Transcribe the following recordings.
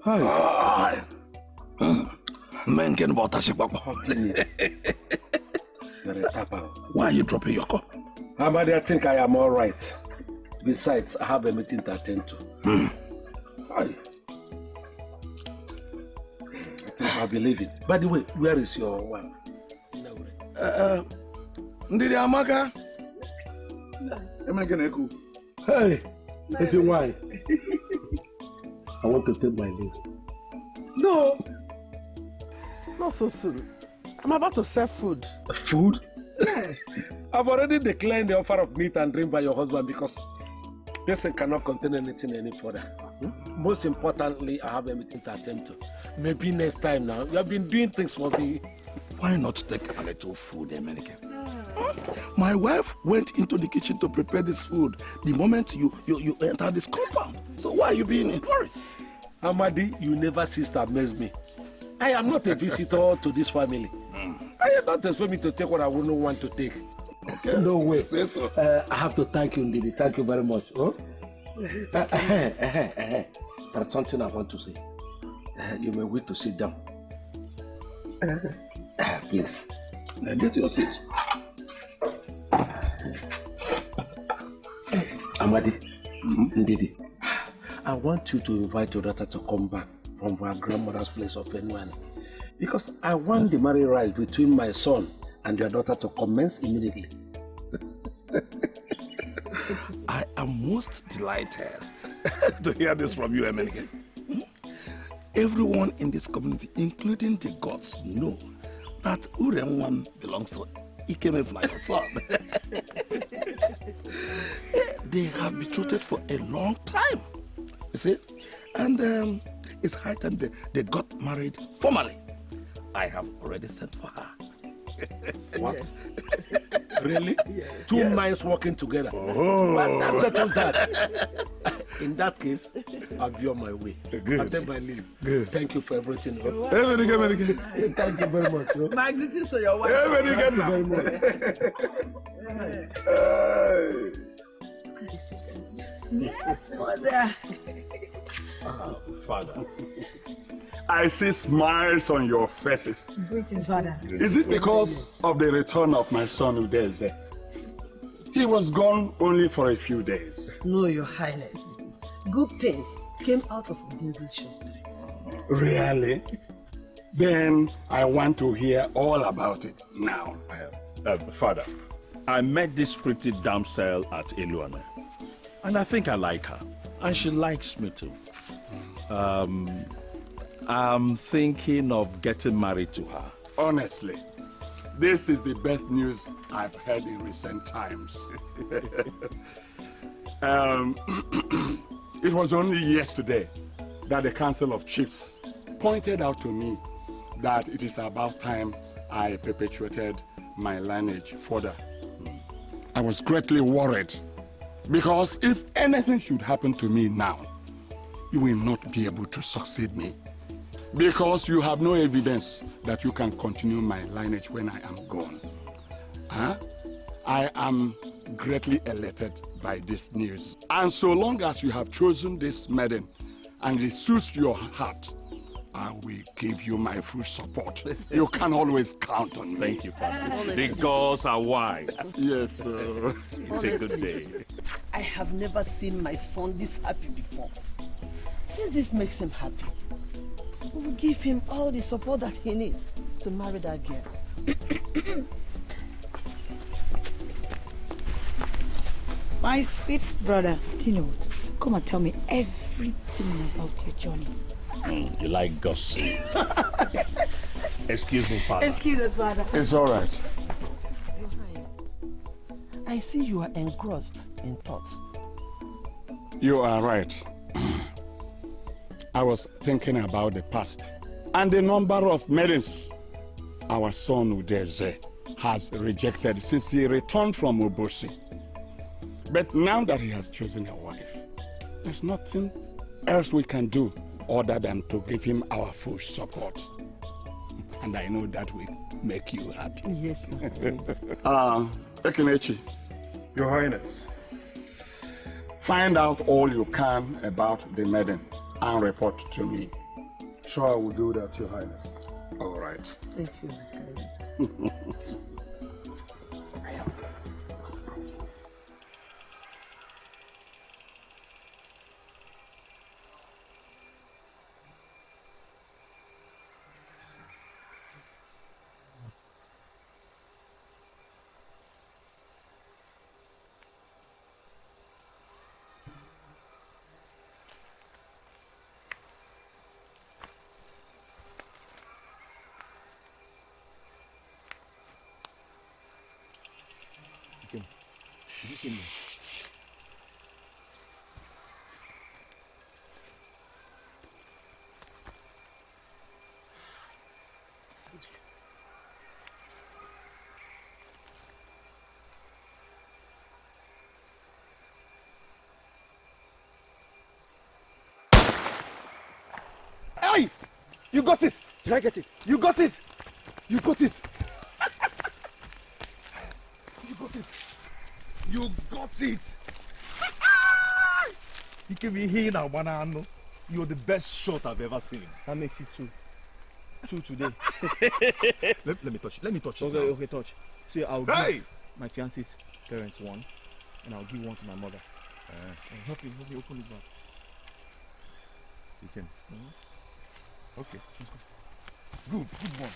Hi. Men can water. Why are you dropping your cup? Amadi, I think I am all right. Besides, I have a meeting to attend to. I think I'll be leaving. By the way, where is your wife? Ndidi Amaka. Hey, is it why? I want to take my leave. No, not so soon. I'm about to serve food. Food? Yes. I've already declined the offer of meat and drink by your husband because this cannot contain anything any further. Most importantly, I have a meeting to attend to. Maybe next time now. You have been doing things for me. Why not take a little food, American? My wife went into the kitchen to prepare this food the moment you enter this compound. So why are you being in a hurry? Amadi, you never cease to amaze me. I am not a visitor to this family. I don't expect me to take what I wouldn't want to take. Okay. No way. Say so. I have to thank you, Ndidi. Thank you very much. Oh? There's something I want to say. You may wait to sit down. Please. Get your seat. Amadi, Ndidi, I want you to invite your daughter to come back from her grandmother's place of Enwani. Because I want the marriage rites between my son and your daughter to commence immediately. I am most delighted to hear this from you, American. Everyone in this community, including the gods, know that Uremwan belongs to Ikemefla, your son. They have betrothed for a long time, you see? And it's high time they got married formally. I have already sent for her. What? Yes. Really? Yes. Two minds working together. Oh. But that settles that. In that case, I'll be on my way. Good. I'll take my leave. Good. Thank you for everything. Thank you very much. My greetings to your wife. Thank you very much. Yes, mother. Father, I see smiles on your faces. Greetings, Father. Is it because of the return of my son Udeze? He was gone only for a few days. No, Your Highness. Good things came out of Udeze's shostri. Really? Then I want to hear all about it now. Father, I met this pretty damsel at Inlaw, and I think I like her, and she likes me too. I'm thinking of getting married to her. Honestly, this is the best news I've heard in recent times. It was only yesterday that the Council of Chiefs pointed out to me that it is about time I perpetuated my lineage further. I was greatly worried because if anything should happen to me now, you will not be able to succeed me because you have no evidence that you can continue my lineage when I am gone. Huh? I am greatly elated by this news. And so long as you have chosen this maiden and it suits your heart, I will give you my full support. You can always count on me. Thank you, Father. The gods are wise. Yes, sir. It's a good day. I have never seen my son this happy before. Since this makes him happy, we will give him all the support that he needs to marry that girl. My sweet brother, Tino, come and tell me everything about your journey. You like gossip. Excuse me, Father. Excuse us, Father. It's all right. Your Highness, I see you are engrossed in thought. You are right. I was thinking about the past and the number of maidens our son Udeze has rejected since he returned from Obosi. But now that he has chosen a wife, there's nothing else we can do other than to give him our full support. And I know that will make you happy. Yes, Ekenechi, Your Highness. find out all you can about the maiden and report to me. Sure, I will do that, Your Highness. All right. Thank you, my highness. Hey! You got it! Did I get it? You got it! You got it! You got it! You got it! You can be here now, Banano. You're the best shot I've ever seen. That makes it 2. 2 today. Let me touch it. Let me touch it. Okay, now. okay, touch. See, I'll give my fiance's parents 1, and I'll give 1 to my mother. Help me open it back. You can. Okay. Good one.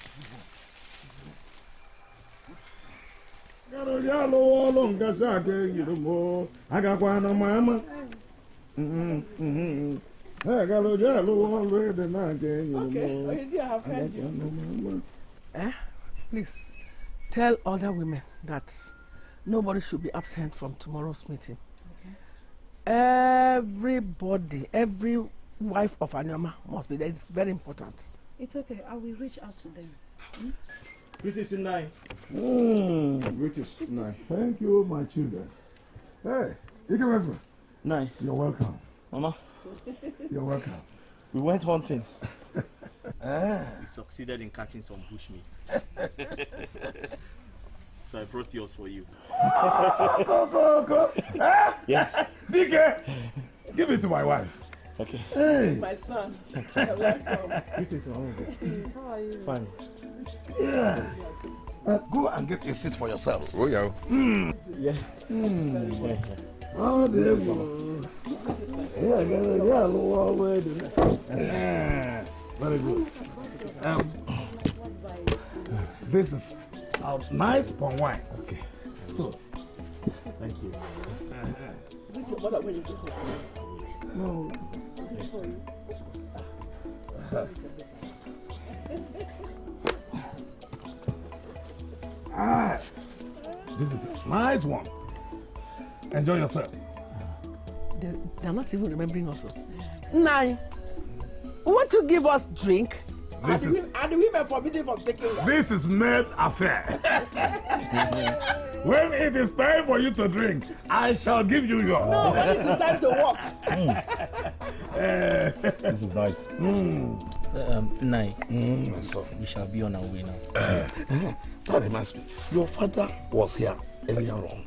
Please, tell other women that nobody should be absent from tomorrow's meeting. Everybody, every wife of Anyama must be there. It's very important. It's okay. I will reach out to them. Greetings in 9. Greetings, Nai. Thank you, my children. Hey, you can remember. 9. You're welcome. Mama, You're welcome. we went hunting. We succeeded in catching some bushmeats. So I brought yours for you. Go. Yes. DK, give it to my wife. Okay. Hey. My son. Welcome. Greetings, Mama. How are you? Fine. Yeah. Go and get a seat for yourselves. Oh, yeah. Yeah. Oh, there you go. Very good. This is our nice palm wine. Okay. So, Thank you. no. This is a nice one. Enjoy yourself. They're not even remembering us. 9. Want to give us drink? This is Are the women forbidden from taking one? this is mad affair. When it is time for you to drink, I shall give you yours. No, when it is time to walk. This is nice. 9. My son. We shall be on our way now. That reminds me. Your father was here earlier on.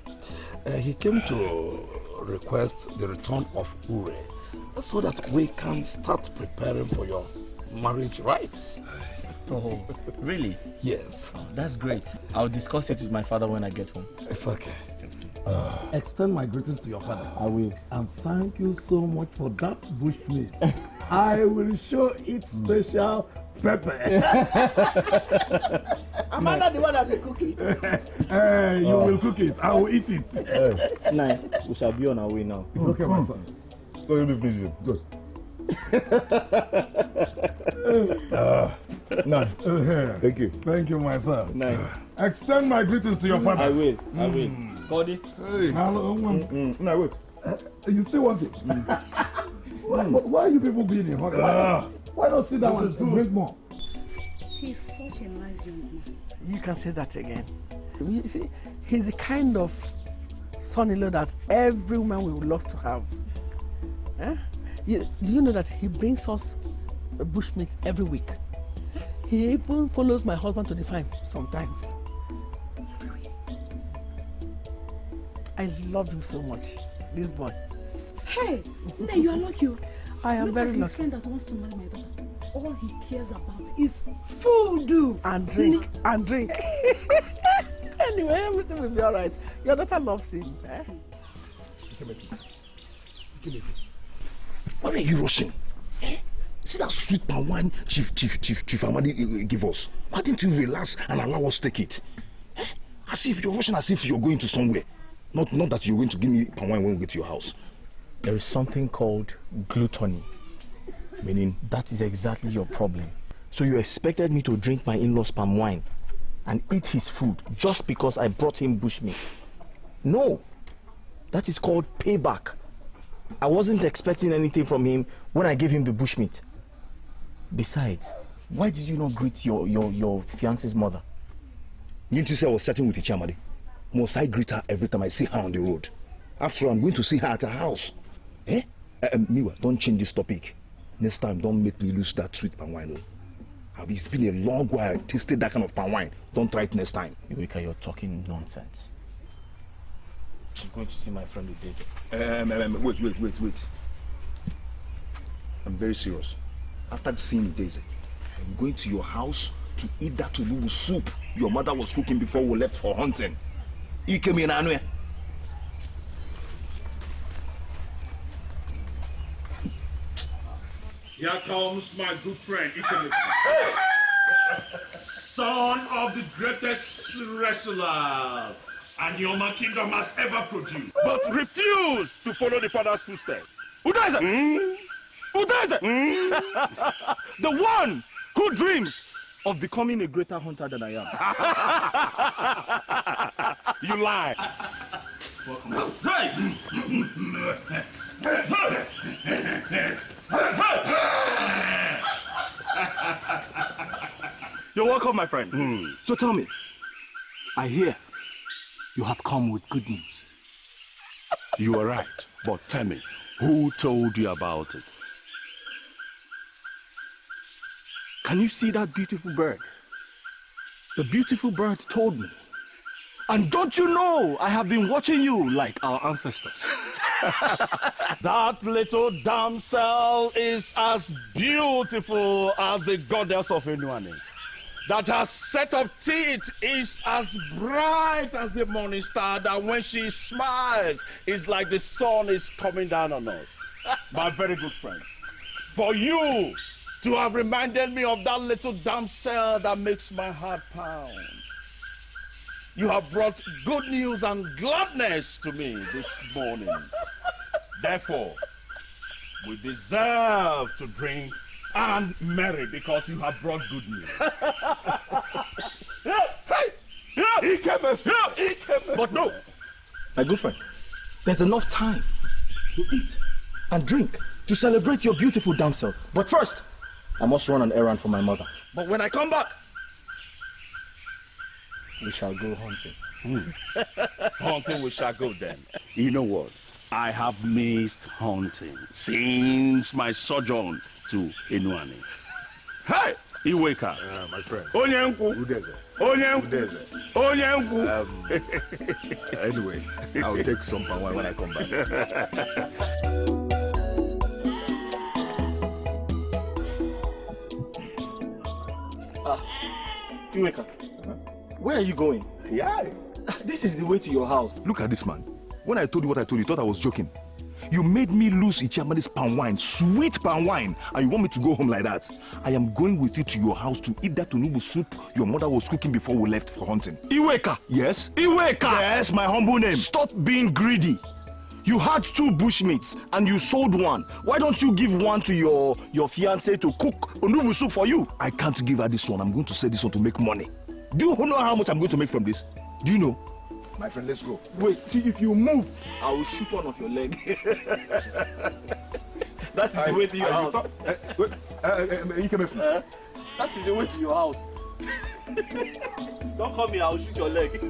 He came to request the return of Ure so that we can start preparing for your marriage rites. Oh, really? Yes. Oh, that's great. I'll discuss it with my father when I get home. It's okay. Extend my greetings to your father. I will. And thank you so much for that bushmeat. I will show it special pepper. Am I not the one that will cook it? You will cook it. I will eat it. 9. We shall be on our way now. It's okay, my son. Go, you leave me. Good. Nice. Thank you. Thank you, my son. 9. Extend my greetings to your father. I will. Cody. Hey. Hello, No, wait. you still want it? Why are you people being in hurry? Why not sit down and drink more? He's such a nice young man. You can say that again. You see, he's the kind of son-in-law that every woman would love to have. Do you know that he brings us bushmeat every week? He even follows my husband to the farm sometimes. Every week. I love him so much, this boy. Hey, Nne, you are lucky. I am Look very at his lucky. friend that wants to marry my daughter. all he cares about is food. And drink. And drink. Anyway, everything will be all right. Your daughter loves him. Eh? Why are you rushing? See that sweet palm wine Chief Amadi give us? Why didn't you relax and allow us take it? As if you're rushing, as if you're going to somewhere. Not that you're going to give me palm wine when we get to your house. There is something called gluttony. Meaning? That is exactly your problem. So you expected me to drink my in-law's palm wine and eat his food just because I brought him bushmeat. No, that is called payback. I wasn't expecting anything from him when I gave him the bushmeat. Besides, why did you not greet your fiancé's mother? Didn't you say I was chatting with Ichamadi? Must I greet her every time I see her on the road? After all, I'm going to see her at her house. Miwa, don't change this topic. Next time, don't make me lose that sweet palm wine. It's been a long while I tasted that kind of palm wine. Don't try it next time. Eureka, you're talking nonsense. I'm going to see my friend Daisy. Wait. I'm very serious. After seeing Daisy, I'm going to your house to eat that ulubu soup your mother was cooking before we left for hunting. You came in anywhere. Here comes my good friend, son of the greatest wrestler and Yoma Kingdom has ever produced, but refused to follow the father's footsteps. Who does it? Who does it? The one who dreams of becoming a greater hunter than I am. You lie. Welcome. You're welcome, my friend. So tell me, I hear you have come with good news. You are right, but tell me, who told you about it? Can you see that beautiful bird? The beautiful bird told me. And don't you know, I have been watching you like our ancestors. That little damsel is as beautiful as the goddess of Enuane. That her set of teeth is as bright as the morning star, that when she smiles, it's like the sun is coming down on us. My very good friend, for you to have reminded me of that little damsel that makes my heart pound. You have brought good news and gladness to me this morning. Therefore, we deserve to drink and marry because you have brought good news. But no, my good friend, there's enough time to eat and drink to celebrate your beautiful damsel. But first, I must run an errand for my mother. But when I come back, we shall go hunting. Hunting we shall go then. You know what? I have missed hunting since my sojourn to Enuane. Hey, Iweka. My friend. Onyenku. Udeze. Onyenku. Onyenku. Anyway, I'll take some palm wine when I come back. Iweka, where are you going? Yeah. This is the way to your house. Look at this man. When I told you what I told you, you thought I was joking. You made me lose Ichamadi's palm wine, sweet palm wine, and you want me to go home like that. I am going with you to your house to eat that onubu soup your mother was cooking before we left for hunting. Iweka. Yes? Iweka. Yes, my humble name. Stop being greedy. You had 2 bushmeats and you sold 1. Why don't you give 1 to your fiancé to cook onubu soup for you? I can't give her this one. I'm going to sell this one to make money. Do you know how much I'm going to make from this? Do you know? My friend, let's go. Wait, see, if you move, I will shoot one of your leg. That is the way to your house. That is the way to your house. Don't come here, I will shoot your leg.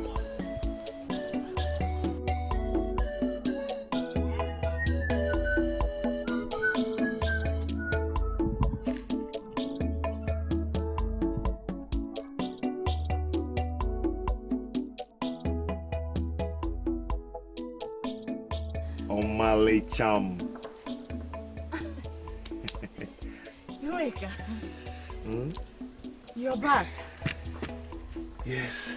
Omale cham. Eureka. You're back. Yes.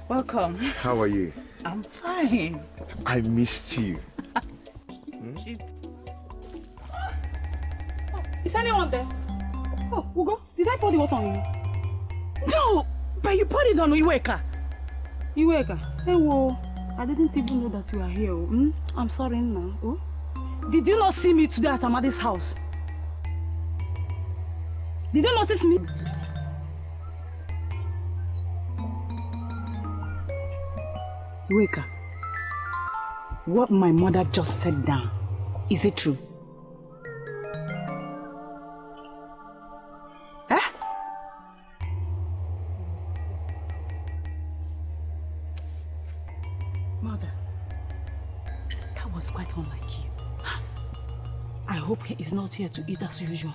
Welcome. How are you? I'm fine. I missed you. Is anyone there? Oh, Ugo, did I pour the water on you? No, but you poured it on Iweka. Iweka, hey, whoa. I didn't even know that you are here. I'm sorry now. Oh? Did you not see me today at Amadi's house? Did you notice me? Iweka, what my mother just said now, is it true? Mother, that was quite unlike you. I hope he is not here to eat as usual.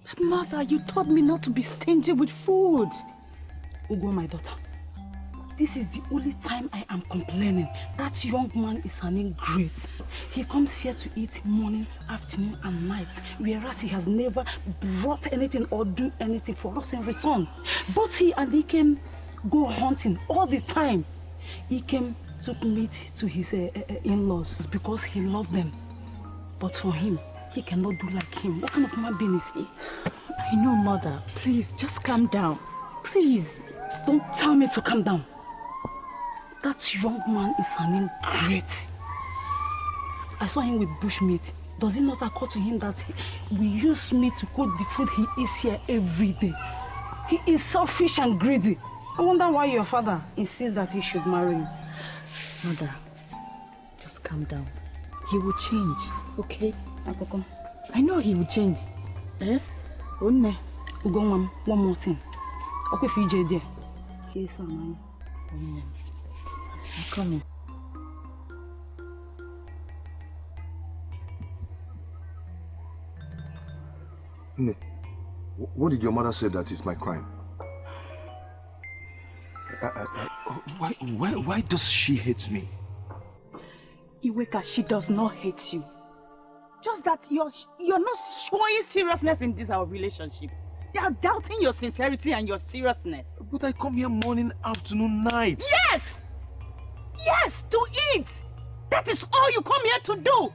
But Mother, you told me not to be stingy with food. Ugo, my daughter, this is the only time I am complaining. That young man is an ingrate. He comes here to eat morning, afternoon and night, whereas he has never brought anything or do anything for us in return. Both he and Ikem go hunting all the time. Ikem took meat to his in-laws because he loved them. But for him, he cannot do like him. What kind of human being is he? I know, Mother. Please, just calm down. Please. Don't tell me to calm down. That young man is an ingrate. I saw him with bushmeat. Does it not occur to him that we use meat to cook the food he eats here every day? He is selfish and greedy. I wonder why your father insists that he should marry you. Mother, just calm down. He will change, okay? I know he will change. One more thing. Okay, Fiji, dear. Here's some money. I'm coming. What did your mother say that is my crime? Why does she hate me? Iweka, she does not hate you. Just that you're not showing seriousness in this our relationship. They are doubting your sincerity and your seriousness. But I come here morning, afternoon, night. Yes! Yes, to eat! That is all you come here to do!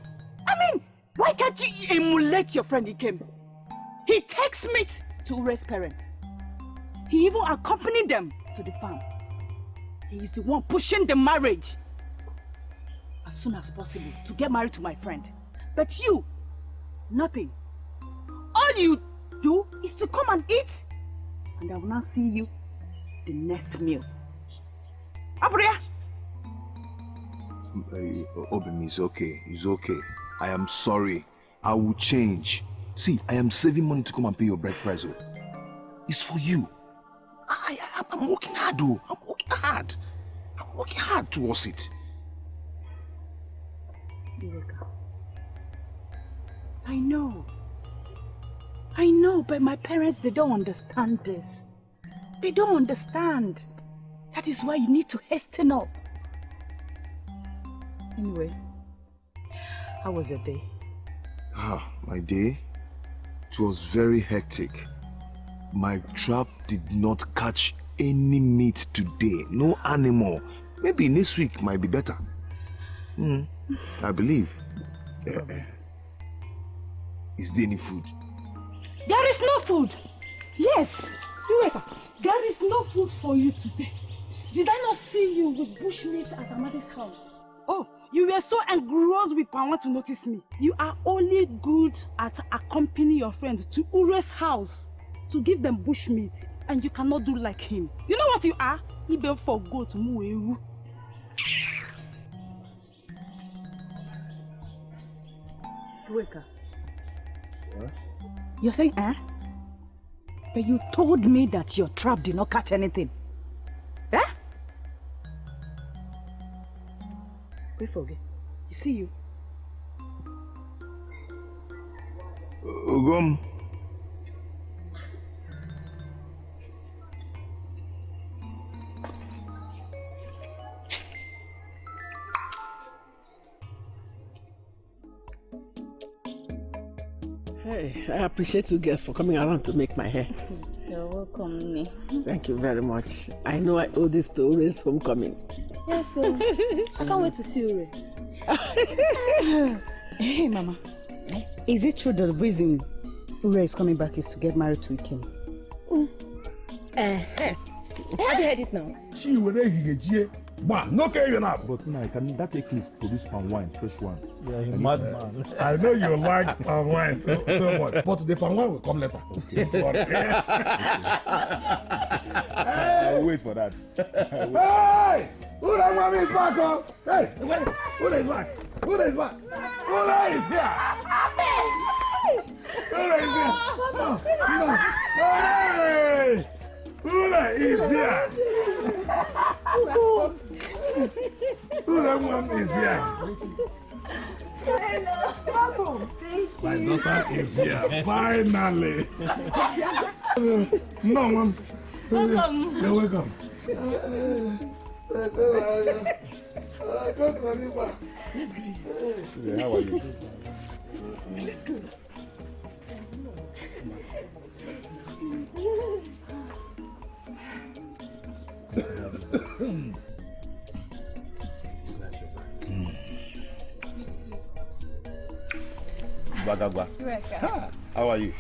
I mean, why can't you emulate your friend Ikem? He takes meat to Ure's parents. He even accompanied them to the farm. He is the one pushing the marriage as soon as possible to get married to my friend. But you, nothing. All you do is to come and eat, and I will not see you the next meal. Abria! Obim, it's okay. It's okay. I am sorry. I will change. See, I am saving money to come and pay your bread price. It's for you. I'm working hard, though. I'm working hard. I'm working hard towards it. I know. I know, but my parents, they don't understand this. They don't understand. That is why you need to hasten up. Anyway, how was your day? My day? It was very hectic. My trap did not catch any meat today. No animal. Maybe next week might be better. I believe. Is there any food? There is no food. Yes. Eureka, there is no food for you today. Did I not see you with bushmeat at Amadi's house? Oh, you were so engrossed with power to notice me. You are only good at accompanying your friend to Ure's house to give them bushmeat, and you cannot do like him. You know what you are? Even for goat mueru. Eureka. What? You're saying, But you told me that your trap did not catch anything. Wait for me. You see you. Ogum. Hey, I appreciate you guys for coming around to make my hair. You're welcome, Nne. Thank you very much. I know I owe this to Ure's homecoming. Yes, sir. I can't wait to see Ure. Hey, Mama. Is it true that the reason Ure is coming back is to get married to Ikem? Have you heard it now? She will no care you now. But now, can that take place produce palm wine, fresh one? Yeah, he mad man. I know you like palm wine so much, but the palm wine will come later. Okay. I'll wait for that. Hey! Who the mommy is back, oh? Hey, wait! Who is back? Who is back? Who is here? Who is here? Hey! Who is here? Who the one is here? My daughter is here, finally. No, Mom. Welcome. You're welcome. How are you? Let's go. Bagagba. How are you?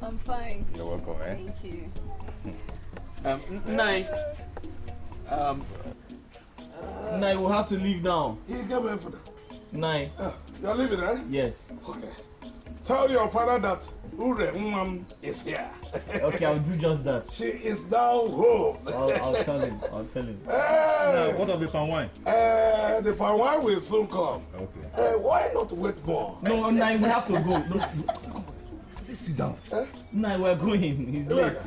I'm fine. You're welcome, eh? Thank you. Nai. Nai, we'll have to leave now. You get me for that. Nai. You're leaving, eh? Yes. Okay. Tell your father that Ure is here. Okay, I'll do just that. She is now home. I'll tell him. Hey. What of the palm wine? The palm wine will soon come. Okay. Why not wait more? No, Nai, we have to go. No, please sit down. Nai, we're going. He's late.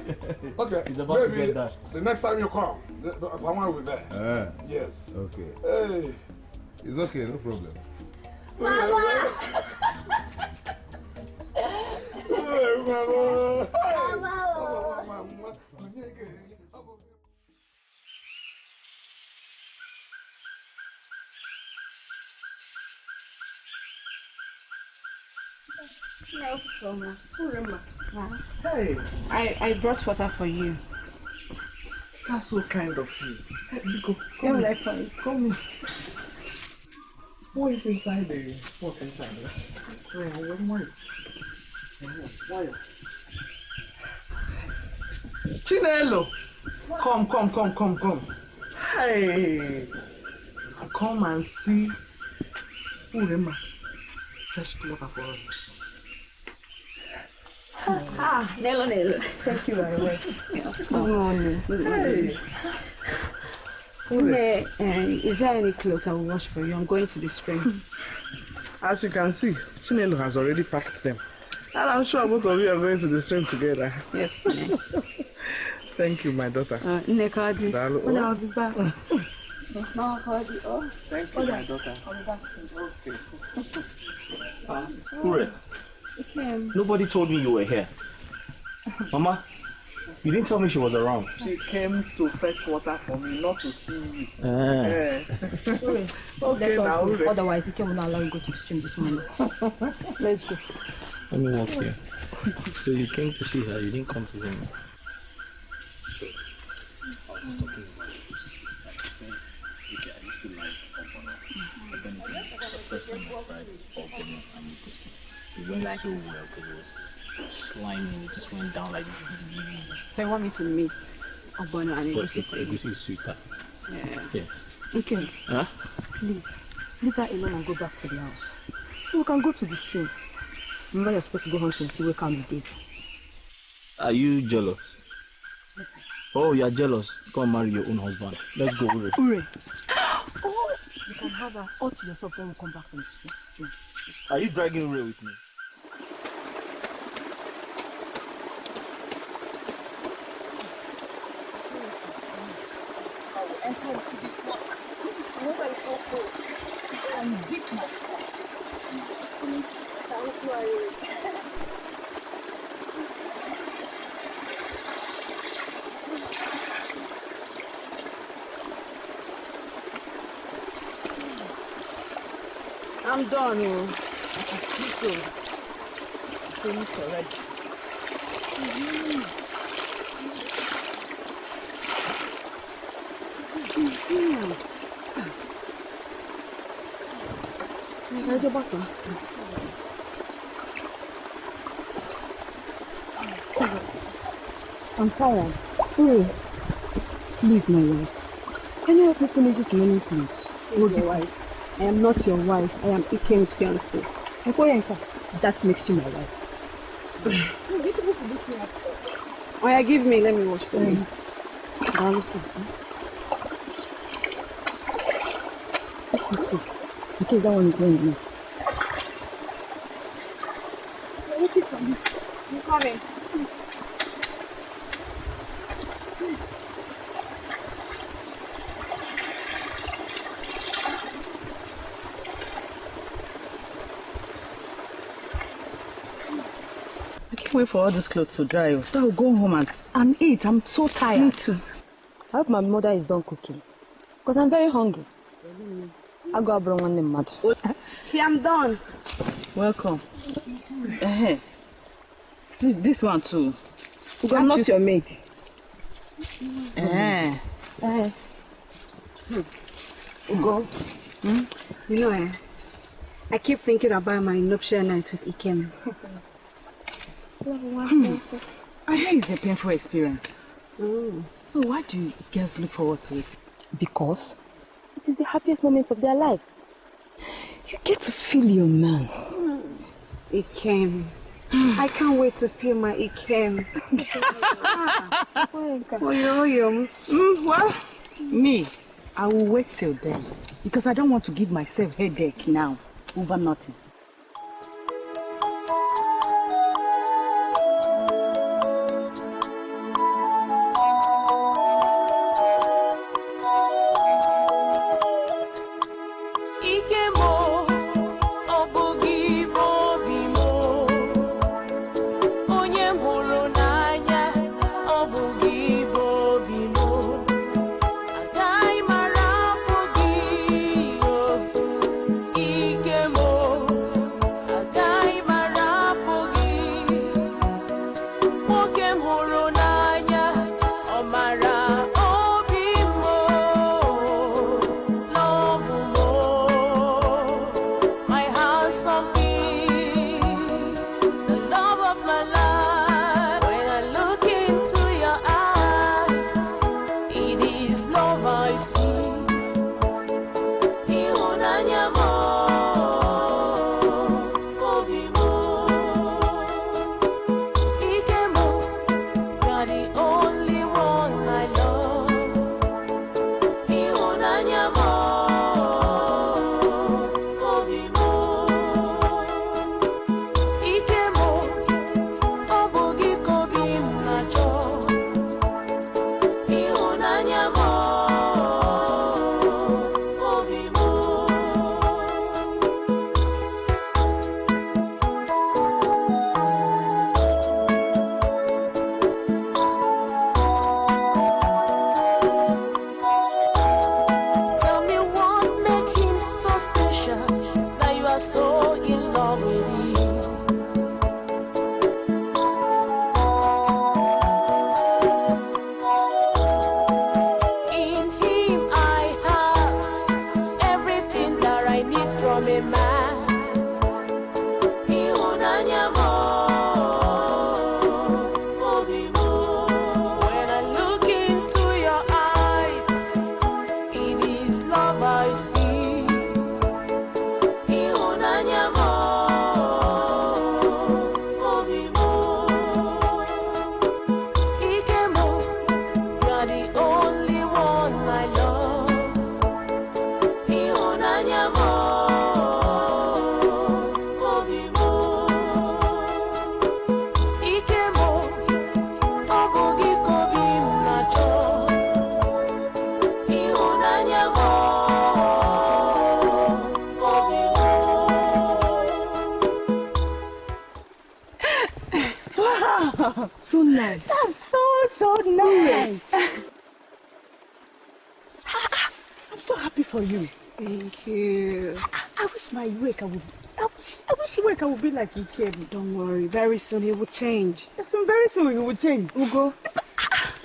Okay. He's about to get that. The next time you come, the palm wine will be there. Yes. Okay. Hey. It's okay, no problem. Mama! Hey, I brought water for you. That's so kind of you. Hey, Nico, Come come for it. Come in. What is inside the pot inside? Why? Chinelo! Come. Hey! Come and see Urema. Fresh water for us. Nelo. Thank you very much. Good morning. Hey! Is there any clothes I will wash for you? I'm going to the stream. As you can see, Chinelo has already packed them. And I'm sure both of you are going to the stream together. Yes. Thank you, my daughter. Nekadi. Dalu. I'll be back. Thank you, my daughter. Ure, nobody told me you were here. Mama, you didn't tell me she was around. She came to fetch water for me, not to see you. Okay, now. Otherwise, he will not allow you to go to the stream this morning. Let's go. Let me walk here. So you came to see her, you didn't come to see me. So, I was talking about if I used to like Obono, but then the first time I tried Obono and Mikusi, it went so well because it was slimy, it just went down like this. So you want me to miss Obono and Egusi for you? Egusi is sweeter. Yeah. Yes. Okay. Huh? Please, leave her alone and go back to the house. So we can go to the stream. Remember you're supposed to go home until we come with Daisy. Are you jealous? Yes, Oh, you're jealous. Go and marry your own husband. Let's go, Ure. Ure. Oh, you can have her all to yourself when we come back from the stream. Are you dragging Ure with me? I will enter into this water. Whenever it's so cold, and dip myself. I'm done. Let's go. finished already. I'm tired. Please, my wife. Can you help me finish this remaining clothes? Your wife. I am not your wife. I am Ikem's fiancé. That makes you my wife. Oh, yeah, give me. Let me wash for you. In case that one is not enough. Wait for me. I'm coming. Wait for all these clothes to dry, so I'll go home and eat. I'm so tired. Me too. I hope my mother is done cooking, because I'm very hungry. I'll go bring one in mad. See, I'm done. Welcome. Please, this one too. I'm not your maid. Ugo, you know, I keep thinking about my nuptial night with Ikem. I know it's a painful experience. So why do you girls look forward to it? Because it is the happiest moment of their lives. You get to feel your man. Ikem. I can't wait to feel my Ikem. Well, me, I will wait till then. Because I don't want to give myself headache now over nothing. So nice. That's so nice. I'm so happy for you. Thank you. I wish my wake I would I wish Iweka would be like Ikem. Don't worry, very soon he will change. Yes, very soon he will change. Ugo,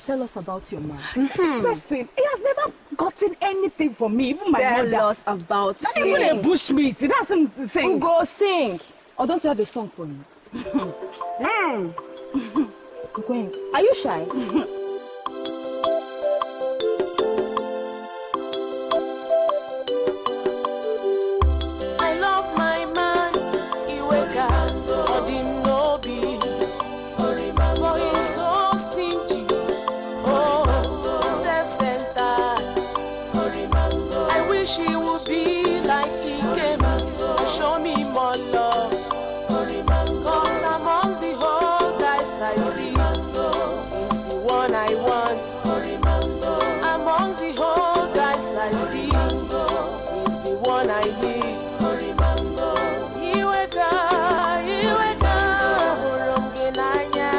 tell us about your man. This person, he has never gotten anything from me, even my mother. Tell us about Not him. even a bushmeat, he doesn't sing. Ugo, sing. Or don't you have a song for him? Are you shy? I love my man, Iweka, Odinobi, but he's so stingy, self-centered. I wish he would be like Ikem, show me more love. Cause among the whole guys I see, he's the one I want. Among the whole guys I see, he's the one I need. Iweka, Iweka, Urumgenanya.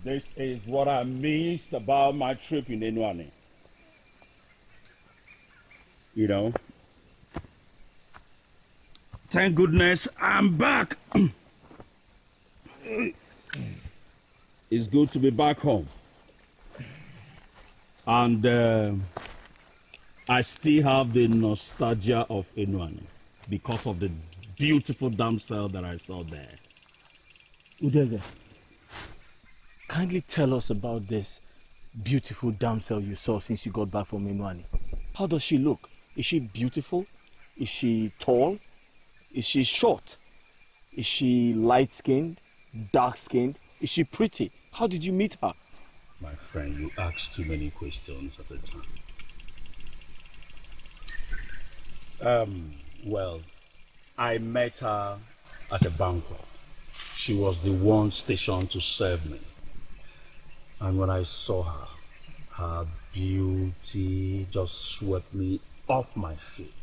This is what I missed about my trip in Enwani. You know, thank goodness I'm back. It's good to be back home. And I still have the nostalgia of Enwani because of the beautiful damsel that I saw there. Udeze, kindly tell us about this beautiful damsel you saw since you got back from Enwani. How does she look? Is she beautiful? Is she tall? Is she short? Is she light-skinned? Dark-skinned? Is she pretty? How did you meet her? My friend, you ask too many questions at a time. Well, I met her at a banquet. She was the one stationed to serve me. And when I saw her, her beauty just swept me off my feet.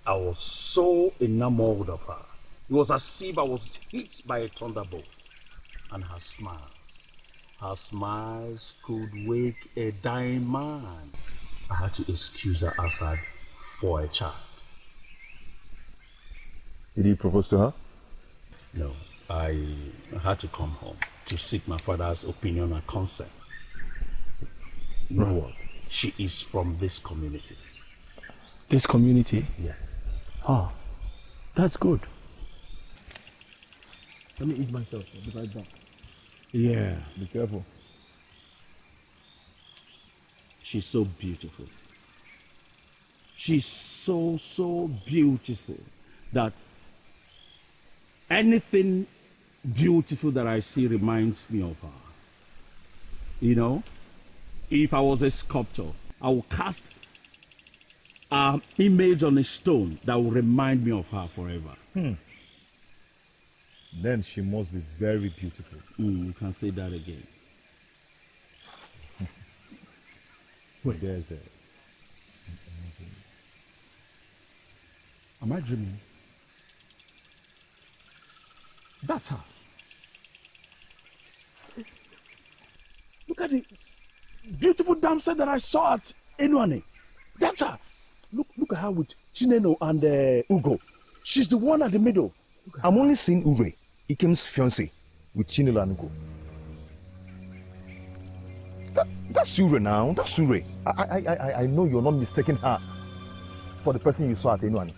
I was so enamored of her. It was as if I was hit by a thunderbolt. And her smiles could wake a dying man. I had to excuse her outside for a chat. Did you propose to her? No, I had to come home to seek my father's opinion and consent. You know what? She is from this community. This community? Yes. Ah, that's good. Let me ease myself. I'll be right back. Yeah. Be careful. She's so beautiful. She's so beautiful that anything beautiful that I see reminds me of her. You know, if I was a sculptor, I would cast an image on a stone that will remind me of her forever. Then she must be very beautiful. You can say that again. Wait, there's a... Am I dreaming? That's her. Look at the beautiful damsel that I saw at Enwani. That's her. Look at her with Chineno and Ugo. She's the one at the middle. I'm only seeing Ure, Ikem's fiancé, with Chinelo and Ugo. That's Ure now. That's Ure. I know you're not mistaking her for the person you saw at Enwani.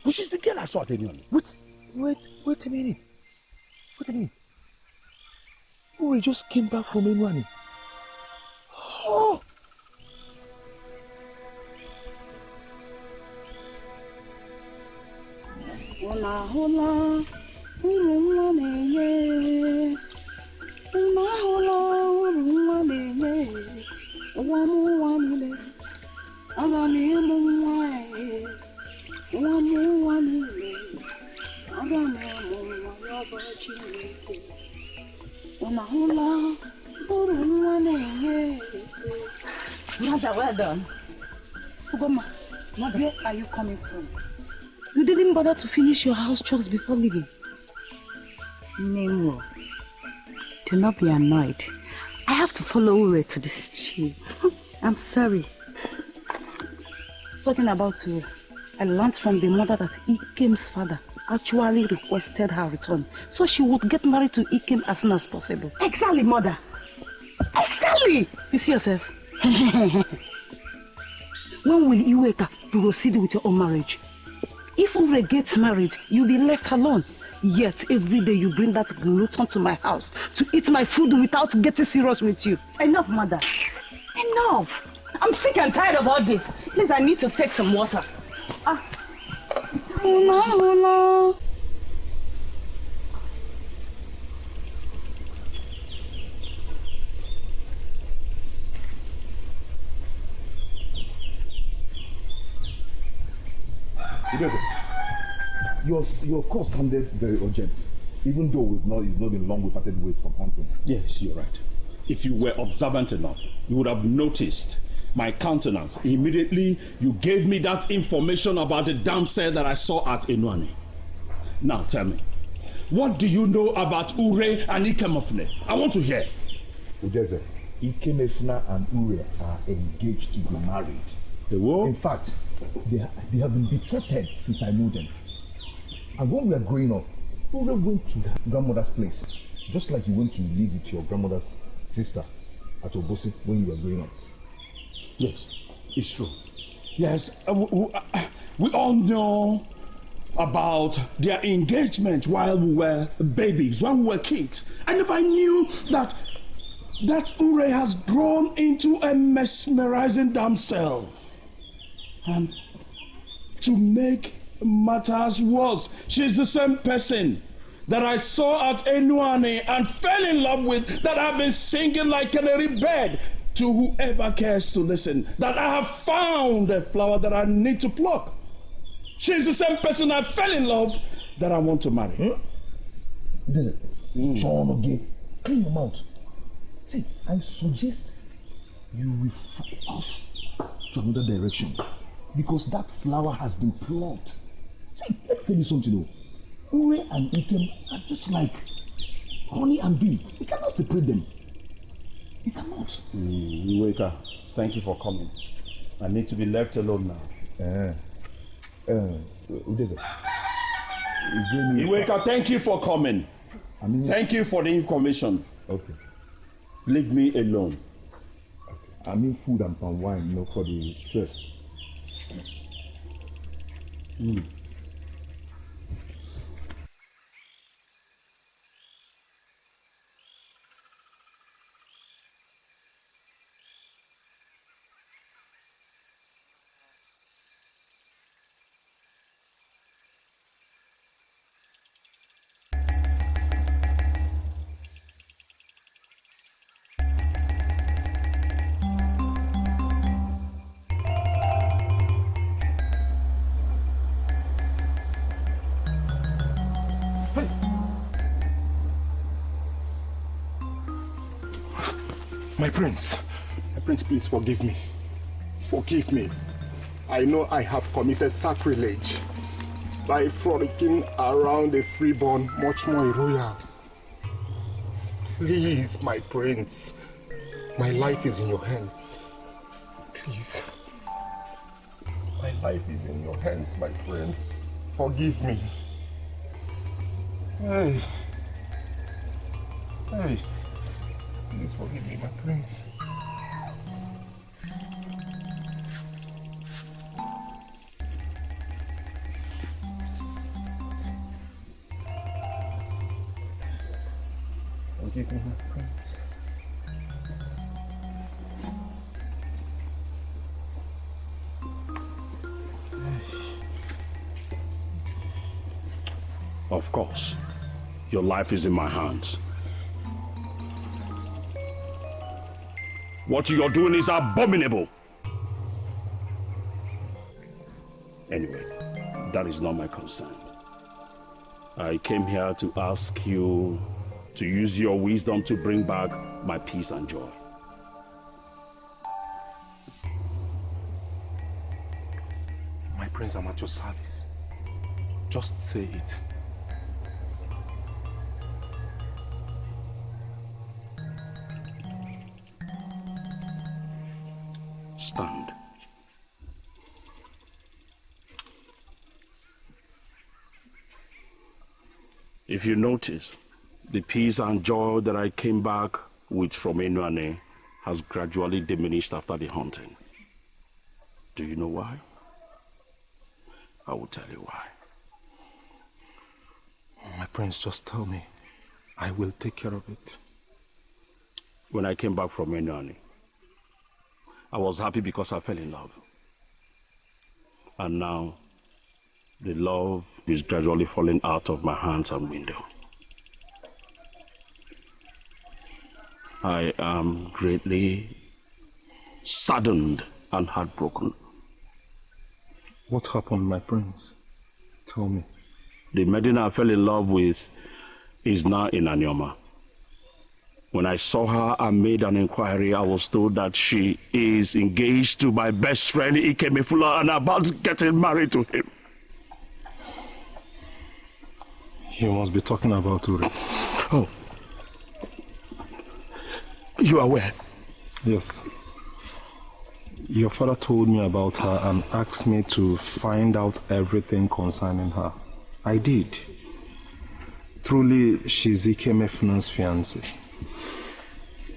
Which is the girl I saw at Enwani. Wait a minute. Ure just came back from Enwani. Oh! Unahula, urumwane. Unahula, urumwane. Wamuwanile. Agami mumwae. Wamuwanile. Agami mumwae. Yabachileke. Unahula, urumwane. Mother, well done. Ugoma, where are you coming from? You didn't bother to finish your house chores before leaving. Nemo, do not be annoyed. I have to follow Ure to this chief. I'm sorry. Talking about Ure, I learned from the mother that Ikem's father actually requested her return, so she would get married to Ikem as soon as possible. Exactly, mother. Exactly. You see yourself? When will Iweka proceed with your own marriage? If Ure gets married, you'll be left alone. Yet every day you bring that glutton to my house to eat my food without getting serious with you. Enough, mother. Enough. I'm sick and tired of all this. Please, I need to take some water. No. Your call sounded very urgent, even though it's not been long we parted ways from hunting. Yes, you're right. If you were observant enough, you would have noticed my countenance. Immediately, you gave me that information about the damsel that I saw at Enwane. Now tell me, what do you know about Ure and Ikemefne? I want to hear. Udeze, Ikemefna and Ure are engaged to be married. They will? In fact, they have been betrothed since I knew them. And when we were growing up, Ure went to her grandmother's place, just like you went to live with your grandmother's sister at Obosi when you were growing up. Yes, it's true. Yes, we all know about their engagement while we were babies, when we were kids. I never knew that Ure has grown into a mesmerizing damsel. And to make matters worse, she's the same person that I saw at Enwane and fell in love with, that I've been singing like canary bird to whoever cares to listen, that I have found a flower that I need to pluck. She's the same person I fell in love that I want to marry. John again, clean your mouth. See, I suggest you focus to another direction, because that flower has been plucked. See, let me tell you something though. Ure and Ikem are just like honey and bee. You cannot separate them. You cannot. Iweka, thank you for coming. I need to be left alone now. Udeze. Iweka, thank you for coming. Thank you for the information. Okay. Leave me alone. Okay. I mean food and palm wine, for the stress. My prince, please forgive me. Forgive me. I know I have committed sacrilege by frolicking around a freeborn, much more royal. Please, my prince, my life is in your hands. Please. My life is in your hands, my prince. Forgive me. Hey. Please forgive me, my prince. Forgive me, my prince. Of course. Your life is in my hands. What you're doing is abominable. Anyway, that is not my concern. I came here to ask you to use your wisdom to bring back my peace and joy. My prince, I'm at your service. Just say it. Stand. If you notice, the peace and joy that I came back with from Inlaw has gradually diminished after the hunting. Do you know why? I will tell you why. My prince, just tell me. I will take care of it. When I came back from Inlaw, I was happy because I fell in love. And now, the love is gradually falling out of my hands and window. I am greatly saddened and heartbroken. What happened, my prince? Tell me. The maiden I fell in love with is now in Anioma. When I saw her and made an inquiry, I was told that she is engaged to my best friend Ikemefula and about getting married to him. You must be talking about Ure. Oh. You are aware? Yes. Your father told me about her and asked me to find out everything concerning her. I did. Truly, she's Ikemefula's fiancée.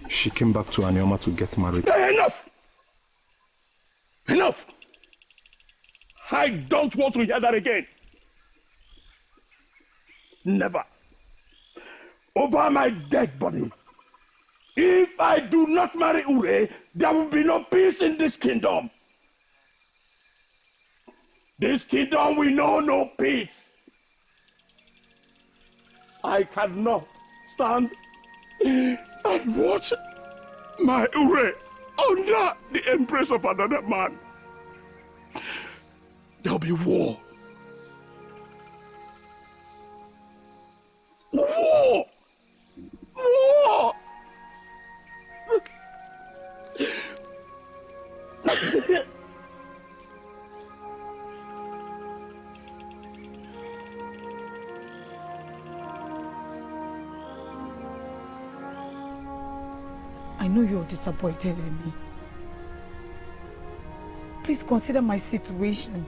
She came back to Anioma to get married. Enough! Enough! I don't want to hear that again. Never. Over my dead body. If I do not marry Ure, there will be no peace in this kingdom. This kingdom will know no peace. I cannot stand and watch my Ure under the embrace of another man. There'll be war. War! War! I know you're disappointed in me. Please consider my situation.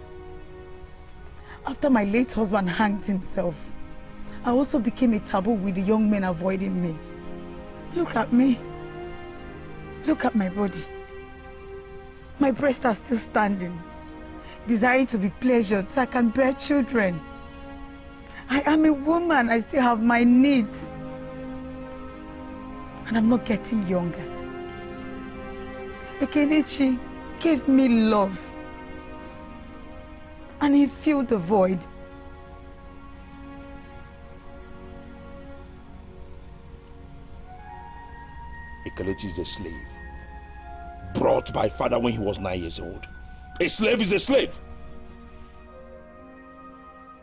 After my late husband hanged himself, I also became a taboo with the young men avoiding me. Look at me. Look at my body. My breasts are still standing, desiring to be pleasured so I can bear children. I am a woman. I still have my needs. And I'm not getting younger. Ekenichi gave me love. And he filled the void. Ekelechi is a slave. Brought by father when he was 9 years old. A slave is a slave.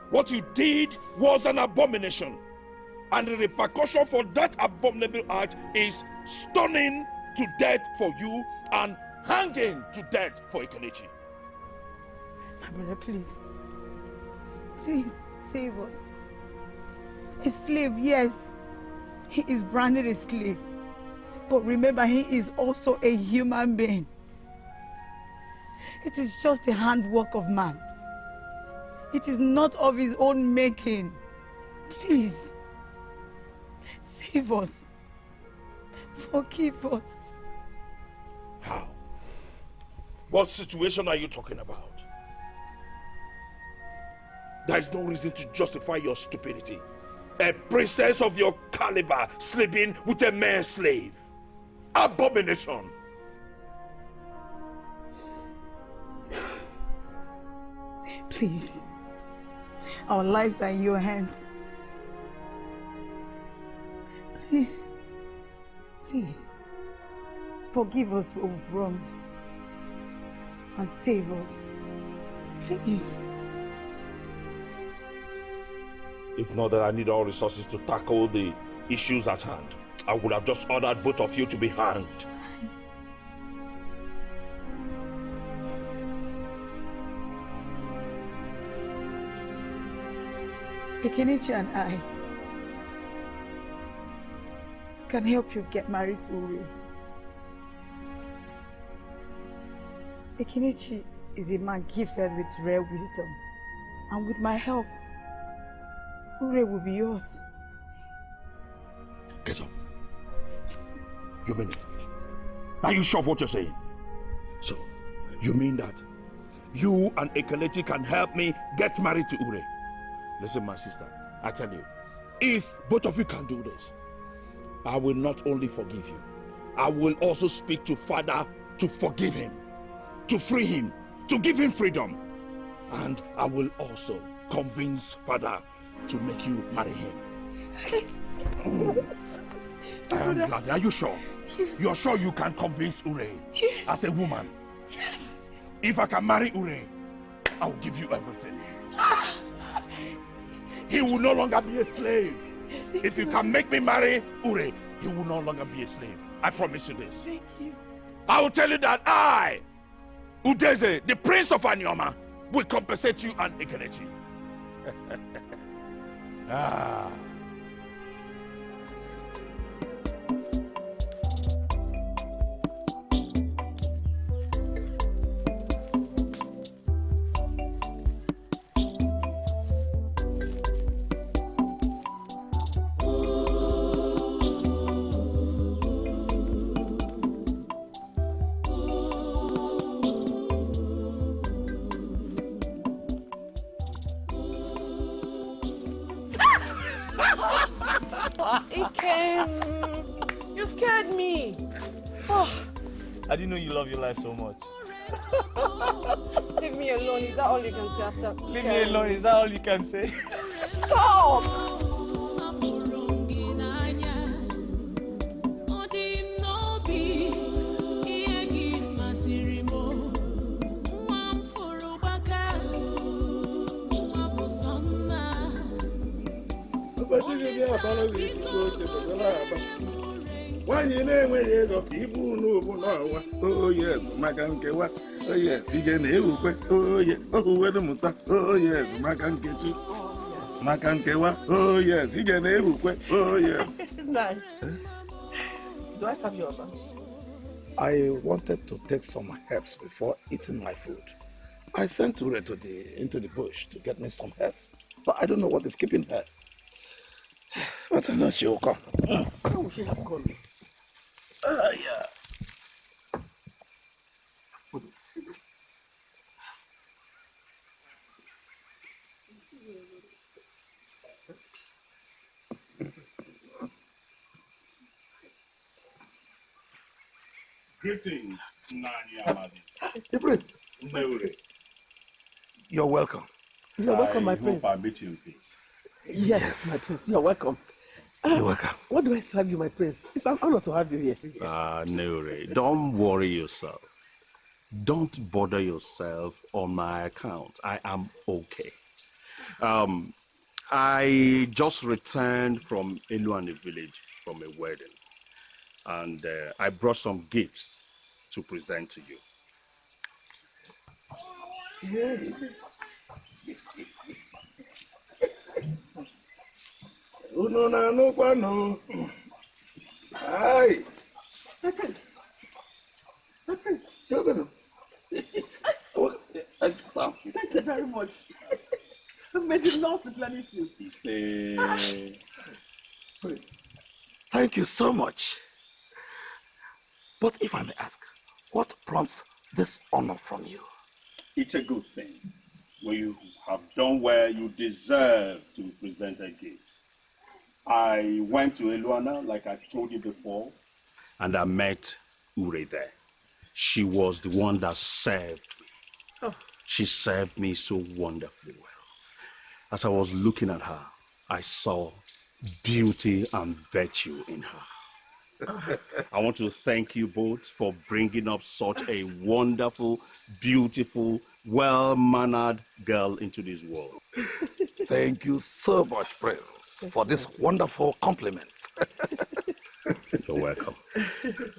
What you did was an abomination. And the repercussion for that abominable act is stoning to death for you and hanging to death for Ekelechi. My brother, please. Please, save us. A slave, yes. He is branded a slave. But remember, he is also a human being. It is just the handwork of man. It is not of his own making. Please. Save us. Forgive us. How? What situation are you talking about? There is no reason to justify your stupidity. A princess of your caliber sleeping with a mere slave. Abomination. Please. Our lives are in your hands. Please, please, forgive us what we've wronged and save us. Please. If not that I need all resources to tackle the issues at hand, I would have just ordered both of you to be hanged. Ekenichi and I can help you get married to Uri. Ekenichi is a man gifted with rare wisdom, and with my help, Uri will be yours. Get up. You mean it? Are you sure of what you're saying? So, you mean that you and Ekelechi can help me get married to Ure? Listen, my sister, I tell you, if both of you can do this, I will not only forgive you, I will also speak to Father to forgive him, to free him, to give him freedom. And I will also convince Father to make you marry him. I am glad. Are you sure? Yes. You're sure you can convince Ure? Yes. As a woman? Yes. If I can marry Ure, I will give you everything. He will no longer be a slave. If you can make me marry Ure, he will no longer be a slave. I promise you this. Thank you. I will tell you that I, Udeze, the prince of Anyoma, will compensate you and Ekelechi. Ah. Ikem, you scared me. Oh. I didn't know you love your life so much. Leave me alone. Is that all you can say after? Leave me alone. Is that all you can say? Stop! Nwanyị na-enweghị ego ka ibu n'ubu n'ọnwa. Oh yes, maka nkewa. Oh yes, ije na-ewukwe. Oh yes, ohuwedu mụta. Oh yes, maka nkechi. Maka nkewa. Oh yes, ije na-ewukwe. Oh yes. Nice. Do I serve your lunch? I wanted to take some herbs before eating my food. I sent Ure into the bush to get me some herbs, but I don't know what is keeping her. But I know she will come. How will she have come? Yeah. Greetings, Nani Amadi. The prince. You're welcome. You're welcome, my prince. I hope I meet you in peace. Yes, my prince. You're welcome. You're welcome. What do I serve you, my prince? It's an honor to have you here. Neure, don't worry yourself. Don't bother yourself on my account. I am okay. I just returned from Inlaw village from a wedding. And I brought some gifts to present to you. Uno na no kwano. Hi. Thank you very much. May the Lord replenish you. Thank you so much. But if I may ask, what prompts this honor from you? It's a good thing. When you have done well, you deserve to be presented gifts. I went to Eluana, like I told you before, and I met Ure there. She was the one that served me. Oh. She served me so wonderfully well. As I was looking at her, I saw beauty and virtue in her. I want to thank you both for bringing up such a wonderful, beautiful, well-mannered girl into this world. Thank you so much, Prince, for these wonderful compliments. You're welcome.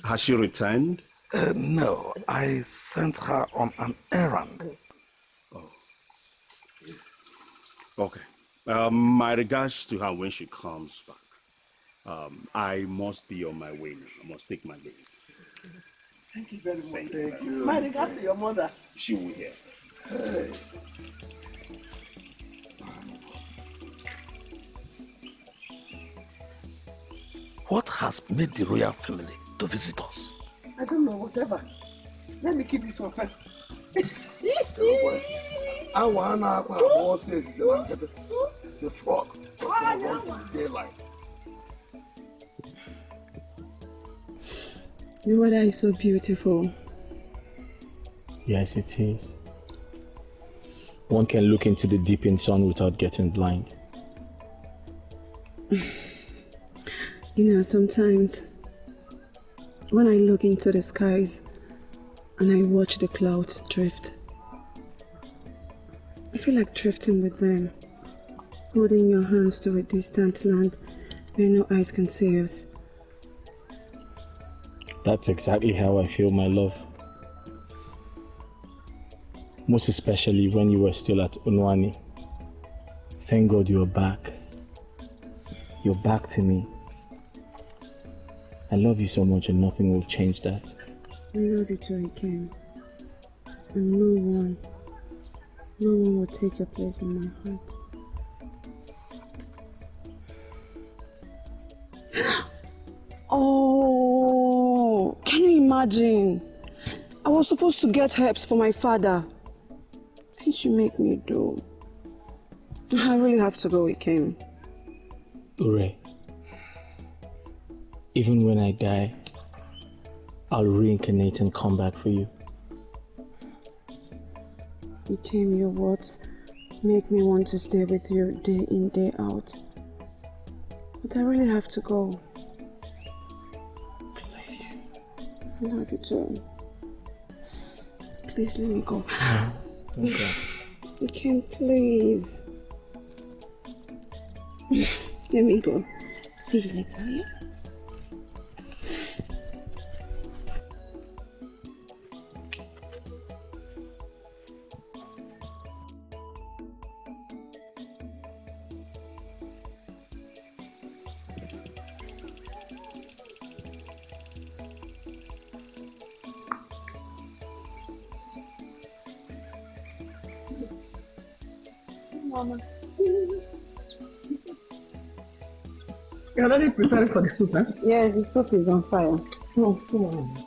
Has she returned? No, I sent her on an errand. Oh. Okay. My regards to her when she comes back. I must be on my way now. I must take my leave. Thank you very much. Thank you. My regards to your mother. She will hear. Hey. What has made the royal family to visit us? I don't know, whatever. Let me keep this one first. I want the frog. Daylight. The weather is so beautiful. Yes, it is. One can look into the deepened sun without getting blind. You know, sometimes when I look into the skies and I watch the clouds drift, I feel like drifting with them, holding your hands to a distant land where no eyes can see us. That's exactly how I feel, my love. Most especially when you were still at Unwani. Thank God you're back. You're back to me. I love you so much and nothing will change that. I love you too, Ikem. And no one will take your place in my heart. Oh, can you imagine? I was supposed to get herbs for my father. Things you make me do. I really have to go, Ikem. Ure, even when I die, I'll reincarnate and come back for you. Ikem, your words make me want to stay with you day in, day out. But I really have to go. Please. I love you too. Please let me go. No, don't go. Ikem, please. Let me go. See you later, yeah? Mama. You're already preparing for the soup, huh? Yes, the soup is on fire. No, come on.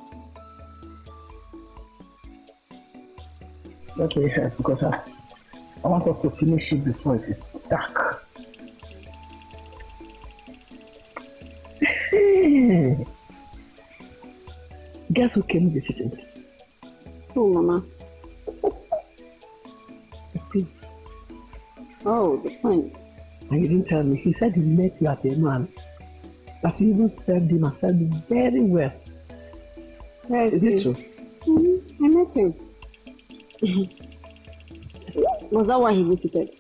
Let me help because I want us to finish it before it is dark. Guess who came visiting? Oh, Mama. The prince. Oh, the prince. And you didn't tell me. He said he met you at a man. That you even served him and served him very well. Yes, is it true? Mm-hmm. I met him. Was that why he visited?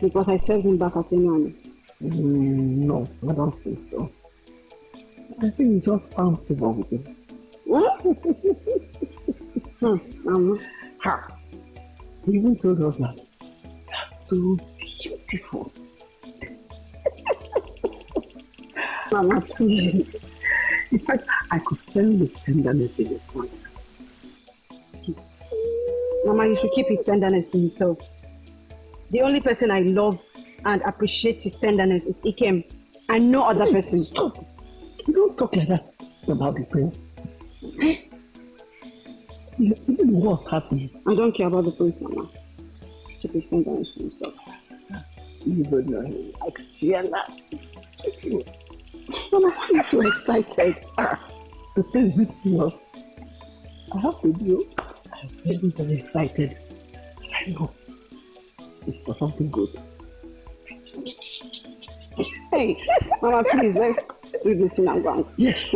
Because I served him back at Inlaw. No, I don't think so. I think he just found favor with him. What? Ha! He even told us that that's so beautiful. Mama, please. In fact, I could send the tenderness in his voice. Mama, you should keep his tenderness to himself. The only person I love and appreciate his tenderness is Ikem, and no other person. Stop! You don't talk like that about the prince. Even the worst happens. I don't care about the prince, Mama. Keep his tenderness to himself. You don't know him like Sienna. Mama, why are you so excited? The prince visiting us. I have to do. I'm very, very excited. I know. It's for something good. Hey, Mama, please, let's read this in our ground. Yes.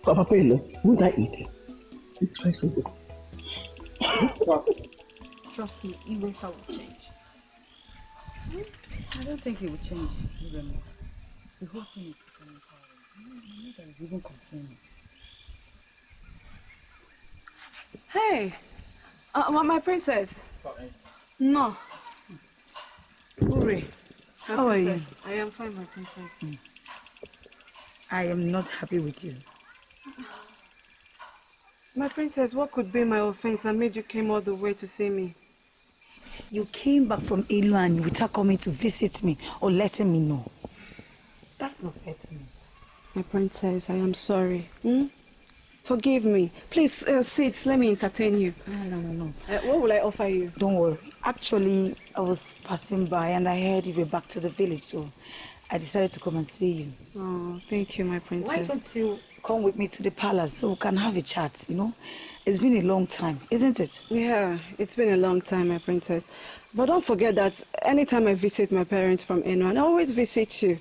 Papa Pelo, won't I eat? This rice will go. Trust me, Iweka will change. I don't think he will change even more. The whole thing is becoming horrible. That is even complaining. Hey, my princess. No. Uri. How are you? I am fine, my princess. I am not happy with you. My princess, what could be my offense that made you came all the way to see me? You came back from Inlaw without coming to visit me or letting me know. That's not fair to me. My princess, I am sorry. Forgive me. Please sit. Let me entertain you. No. What will I offer you? Don't worry. Actually, I was passing by and I heard you were back to the village, so I decided to come and see you. Oh, thank you, my princess. Why don't you come with me to the palace so we can have a chat, you know? It's been a long time, isn't it? Yeah, it's been a long time, my princess. But don't forget that anytime I visit my parents from Inlaw, I always visit you.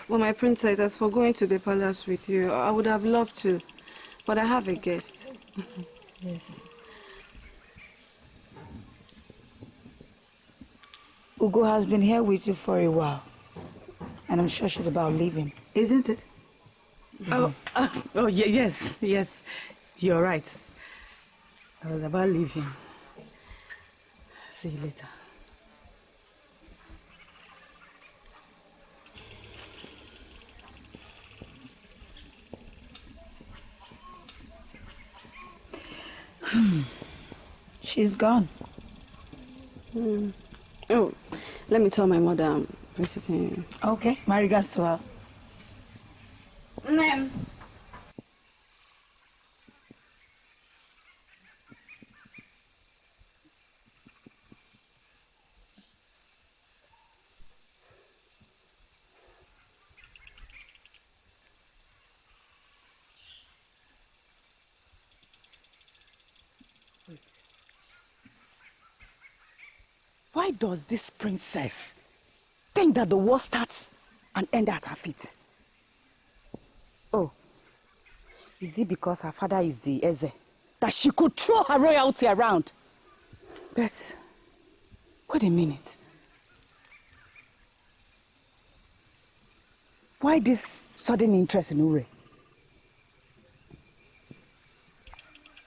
Well, my princess, as for going to the palace with you, I would have loved to. But I have a guest. Yes. Ugo has been here with you for a while. And I'm sure she's about leaving, isn't it? Yes. You're right. I was about leaving. See you later. She's gone. Oh, let me tell my mother I'm visiting you. Okay, my regards to her. Why does this princess think that the war starts and ends at her feet? Oh, is it because her father is the Eze that she could throw her royalty around? But, wait a minute. Why this sudden interest in Ure?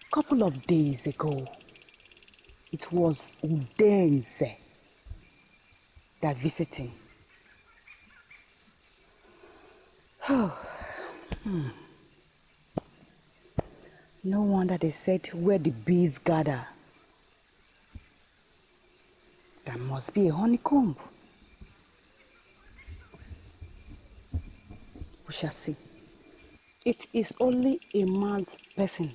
A couple of days ago, it was Udenze that visiting. No wonder they said where the bees gather, there must be a honeycomb. We shall see. It is only a mad person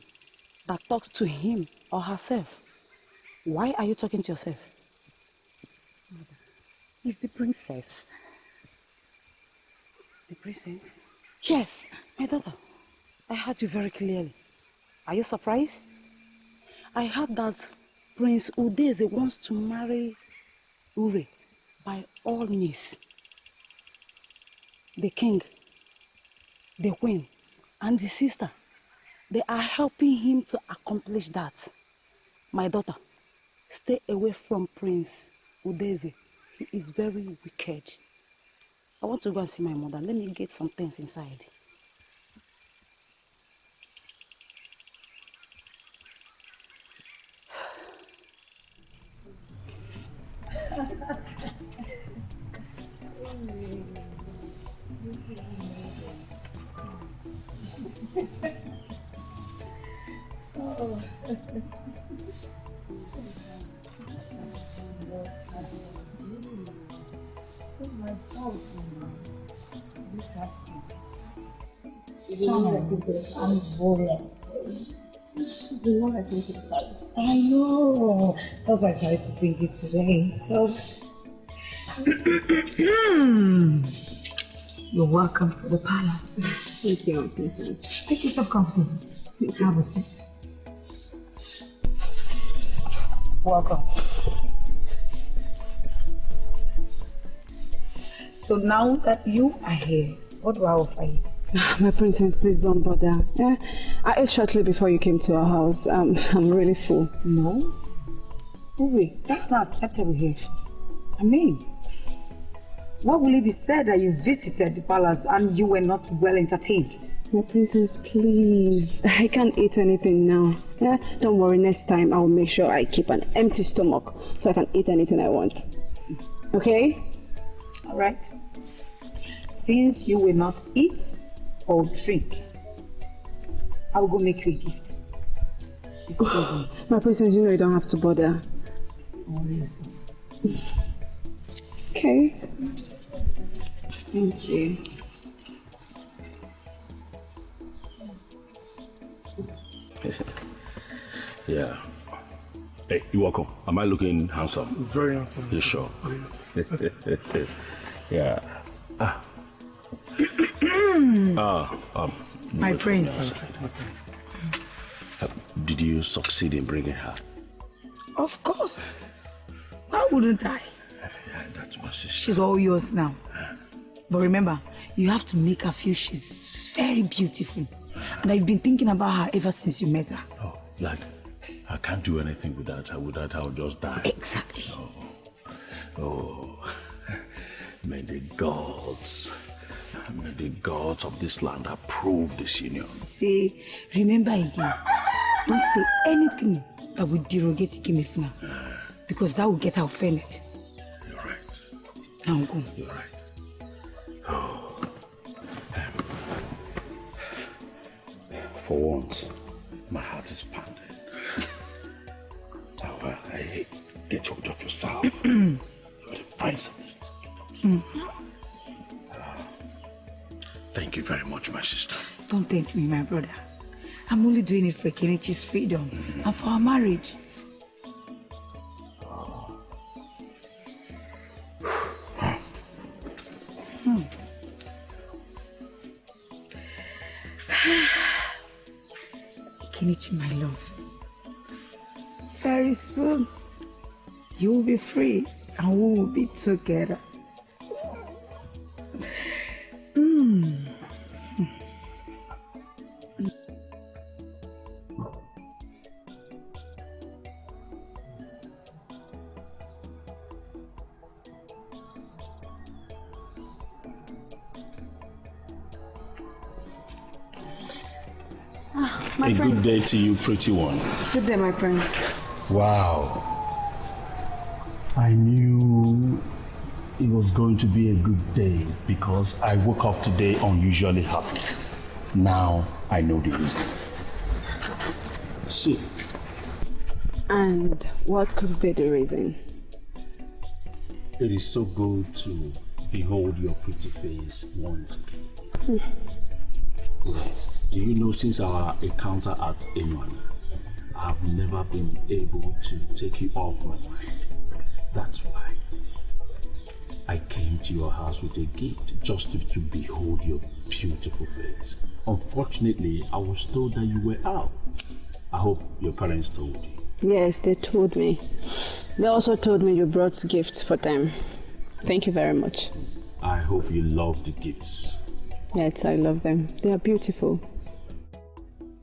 that talks to him or herself. Why are you talking to yourself? It's the princess. The princess? Yes, my daughter. I heard you very clearly. Are you surprised? I heard that Prince Udeze wants to marry Ure by all means. The king, the queen, and the sister, they are helping him to accomplish that. My daughter, stay away from Prince Udeze. He is very wicked. I want to go and see my mother. Let me get some things inside. I know. That's why I decided to bring you today. So, you're welcome to the palace. Thank you. Make yourself comfortable. Have a seat. Welcome. So now that you are here, what do I offer you? My princess, please don't bother. I ate shortly before you came to our house. I'm really full. No? Wait, that's not acceptable here. I mean, what will it be said that you visited the palace and you were not well entertained? My princess, please. I can't eat anything now. Don't worry, next time I will make sure I keep an empty stomach so I can eat anything I want. Okay? Alright. Since you will not eat or drink, I will go make you a gift. Excuse me. My princess, you know you don't have to bother. Okay. Thank you. Yeah. Hey, you're welcome. Am I looking handsome? Very handsome. You sure? Very Yeah. My prince. Did you succeed in bringing her? Of course. Why wouldn't I? Yeah, that's my sister. She's all yours now. But remember, you have to make her feel she's very beautiful. And I've been thinking about her ever since you met her. Oh, like, I can't do anything without her. Without her, I'll just die. Exactly. Oh, may the gods of this land approve this union. Say, remember again, don't say anything that would derogate Ikemefuna, because that will get her offended. You're right. Now go. You're right. Oh. For once, my heart is pounding. Hey, get hold of yourself. You're the prince of this. Thank you very much, my sister. Don't thank me, my brother. I'm only doing it for Kenichi's freedom and for our marriage. Kenichi, my love. Very soon, you will be free and we will be together. A good day to you, pretty one. Good day, my prince. Wow. I knew it was going to be a good day because I woke up today unusually happy. Now I know the reason. See. And what could be the reason? It is so good to behold your pretty face once again. Do you know, since our encounter at Inlaw, I've never been able to take you off my mind. That's why I came to your house with a gift just to behold your beautiful face. Unfortunately, I was told that you were out. I hope your parents told you. Yes, they told me. They also told me you brought gifts for them. Thank you very much. I hope you love the gifts. Yes, I love them. They are beautiful.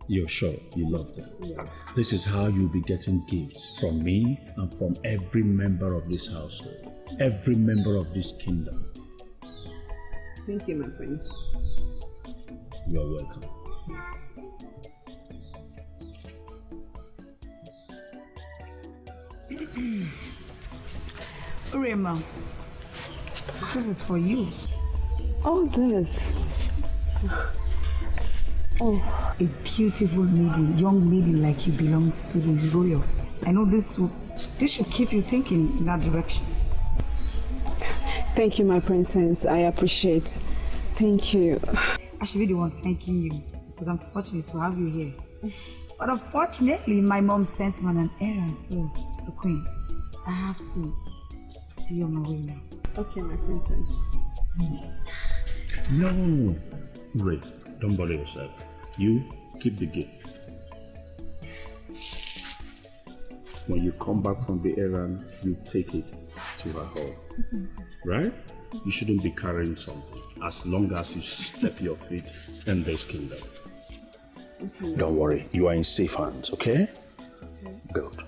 You're sure you love them? Yeah. This is how you'll be getting gifts from me and from every member of this household, every member of this kingdom. Thank you, my prince. You're welcome. Urema, this is for you. Oh, this. Oh, a beautiful maiden, young maiden like you belongs to the royal. I know this should keep you thinking in that direction. Thank you, my princess. I appreciate. Thank you. I should be the one thanking you because I'm fortunate to have you here. But unfortunately, my mom sent me on an errand, so the queen, I have to be on my way now. Okay, my princess. No, Ray, don't bother yourself. You keep the gift. When you come back from the errand, you take it to her home. Right? you shouldn't be carrying something as long as you step your feet in this kingdom. Okay. Don't worry, you are in safe hands, okay? Good.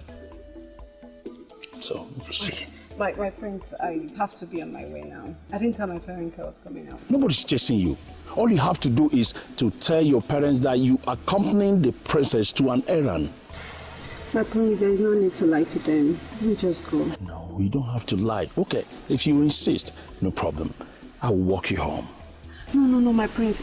So, proceed. My prince, I have to be on my way now. I didn't tell my parents I was coming out. Nobody's chasing you. All you have to do is to tell your parents that you are accompanying the princess to an errand. My prince, there is no need to lie to them. You just go. No, you don't have to lie. Okay, if you insist, no problem. I will walk you home. No, my prince.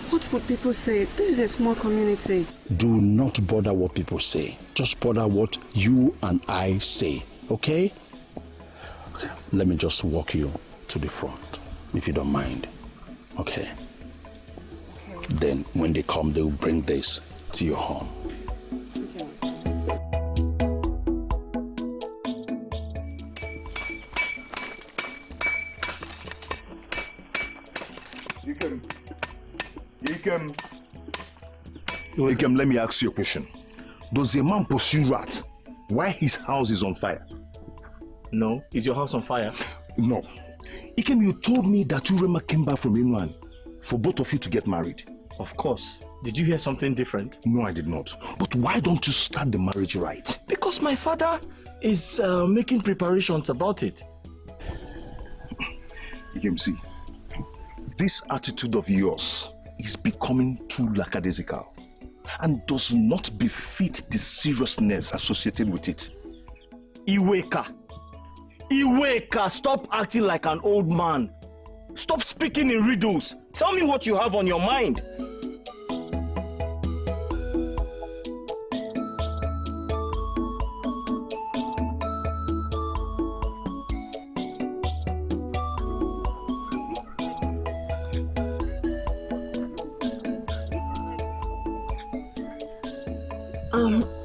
What would people say? This is a small community. Do not bother what people say. Just bother what you and I say, okay? Okay, let me just walk you to the front, if you don't mind. Okay? Then when they come, they will bring this to your home. Ikem, let me ask you a question. Does a man pursue rat while his house is on fire? No. Is your house on fire? No. Ikem, you told me that Urema came back from Inlaw for both of you to get married. Of course. Did you hear something different? No, I did not. But why don't you start the marriage right? Because my father is making preparations about it. Ikem, see, this attitude of yours is becoming too lackadaisical and does not befit the seriousness associated with it. Iweka, stop acting like an old man. Stop speaking in riddles. Tell me what you have on your mind.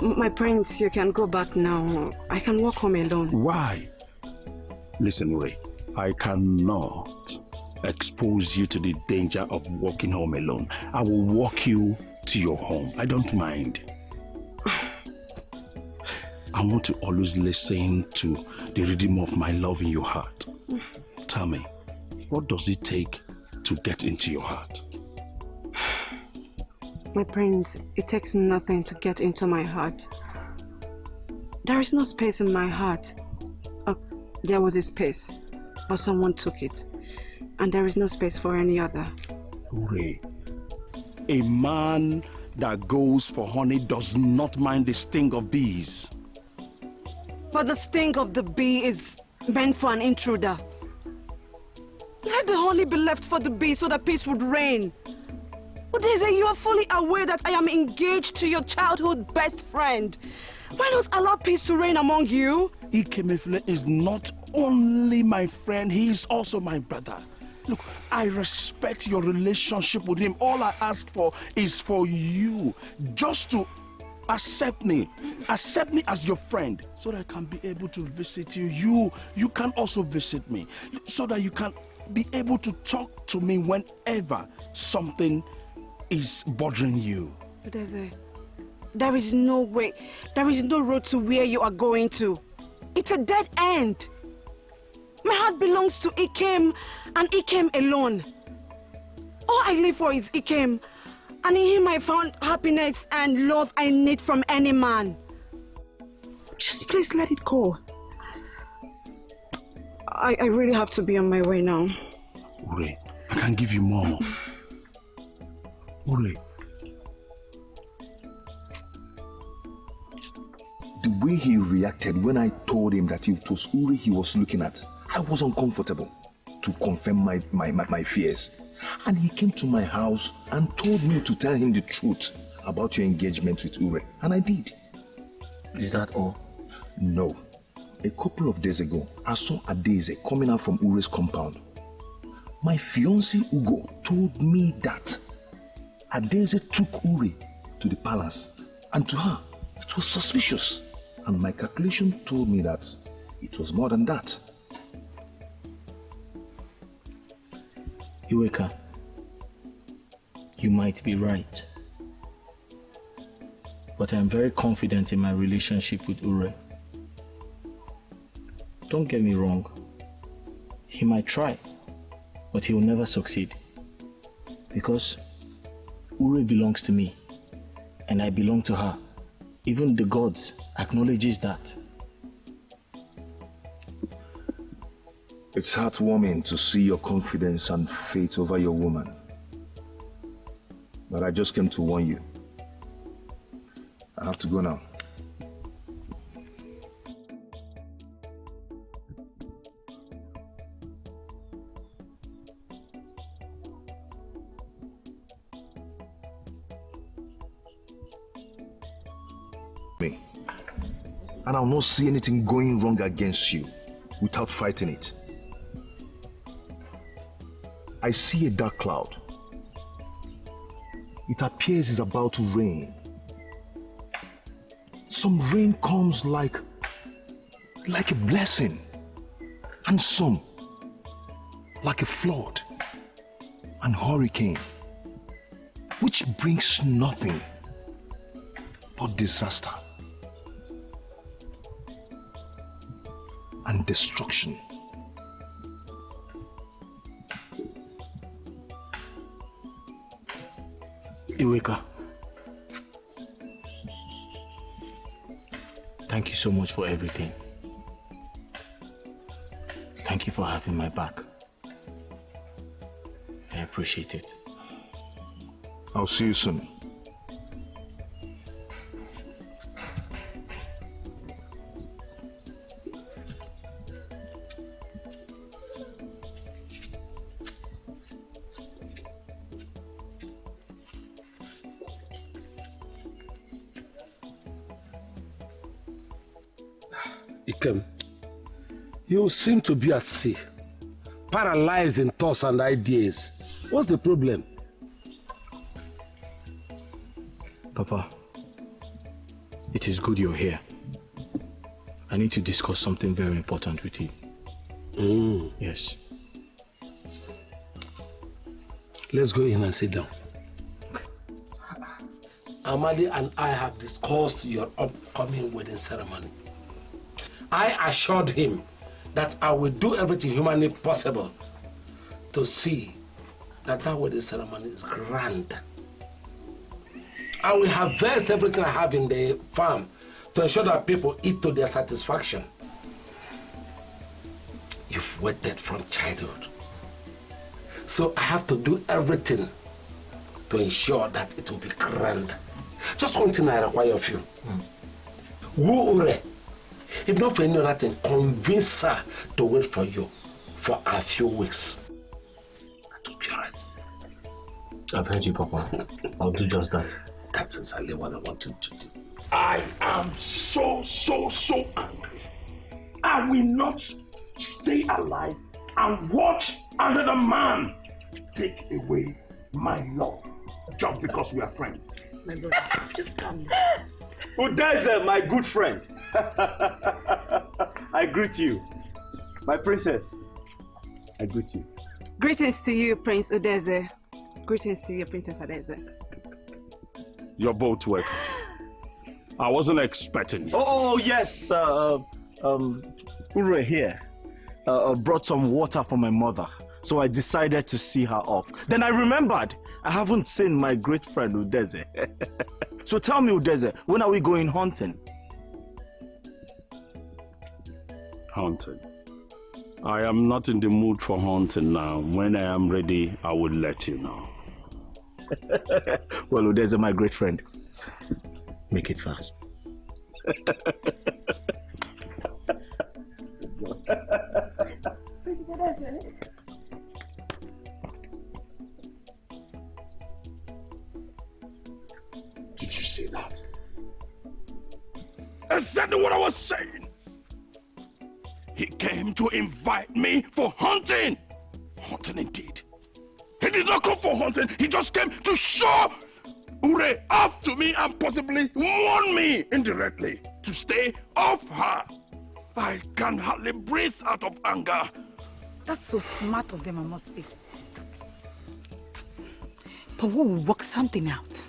My prince, you can go back now. I can walk home alone. Why? Listen, Ray, I cannot expose you to the danger of walking home alone. I will walk you to your home. I don't mind. I want to always listen to the rhythm of my love in your heart. Tell me, what does it take to get into your heart? My prince, it takes nothing to get into my heart. There is no space in my heart. There was a space, but someone took it. And there is no space for any other. Ray, a man that goes for honey does not mind the sting of bees. But the sting of the bee is meant for an intruder. Let the honey be left for the bee so that peace would reign. Udeze, you are fully aware that I am engaged to your childhood best friend. Why not allow peace to reign among you? Ikemefule is not only my friend, he is also my brother. Look, I respect your relationship with him. All I ask for is for you just to accept me as your friend so that I can be able to visit you. You can also visit me so that you can be able to talk to me whenever something is bothering you. Udeze, there is no way, there is no road to where you are going to. It's a dead end. My heart belongs to Ikem and Ikem alone. All I live for is Ikem, and in him I found happiness and love I need from any man. Just please let it go. I really have to be on my way now. Uri, I can give you more. Uri. The way he reacted when I told him that it was Uri he was looking at, I was uncomfortable to confirm my fears. And he came to my house and told me to tell him the truth about your engagement with Uri. And I did. Is that all? No. A couple of days ago, I saw Adeze coming out from Uri's compound. My fiancé Ugo told me that Adeze took Uri to the palace, and to her, it was suspicious. And my calculation told me that it was more than that. Iweka, you might be right. But I'm very confident in my relationship with Ure. Don't get me wrong. He might try, but he will never succeed. Because Ure belongs to me, and I belong to her. Even the gods acknowledges that. It's heartwarming to see your confidence and faith over your woman. But I just came to warn you. I have to go now. Me. And I'll not see anything going wrong against you without fighting it. I see a dark cloud. It appears it's about to rain. Some rain comes like a blessing, and some like a flood and hurricane, which brings nothing but disaster and destruction. Iweka, thank you so much for everything. Thank you for having my back. I appreciate it. I'll see you soon. Ikem, you seem to be at sea, paralyzed in thoughts and ideas. What's the problem? Papa, it is good you're here. I need to discuss something very important with you. Yes. Let's go in and sit down. Amadi and I have discussed your upcoming wedding ceremony. I assured him that I will do everything humanly possible to see that wedding ceremony is grand. I will harvest everything I have in the farm to ensure that people eat to their satisfaction. You've waited from childhood. So I have to do everything to ensure that it will be grand. Just one thing I require of you. Woo Ure. If not for any other thing, convince her to wait for you for a few weeks. That will be alright. I've heard you, Papa. I'll do just that. That's exactly what I want you to do. I am so angry. I will not stay alive and watch another man take away my love just because we are friends. My brother, just calm down. Udeze, my good friend. I greet you. My princess, I greet you. Greetings to you, Prince Udeze. Greetings to you, Princess Udeze. You're both welcome. I wasn't expecting you. Oh yes, Ure here brought some water for my mother, so I decided to see her off. Then I remembered I haven't seen my great friend Udeze. So tell me, Udeze, when are we going hunting? Hunting? I am not in the mood for hunting now. When I am ready, I will let you know. Well, Udeze, my great friend, make it fast. Did you see that? Exactly what I was saying. He came to invite me for hunting. Hunting indeed. He did not come for hunting. He just came to show Ure off to me and possibly warn me indirectly to stay off her. I can hardly breathe out of anger. That's so smart of them, I must say. But we will work something out.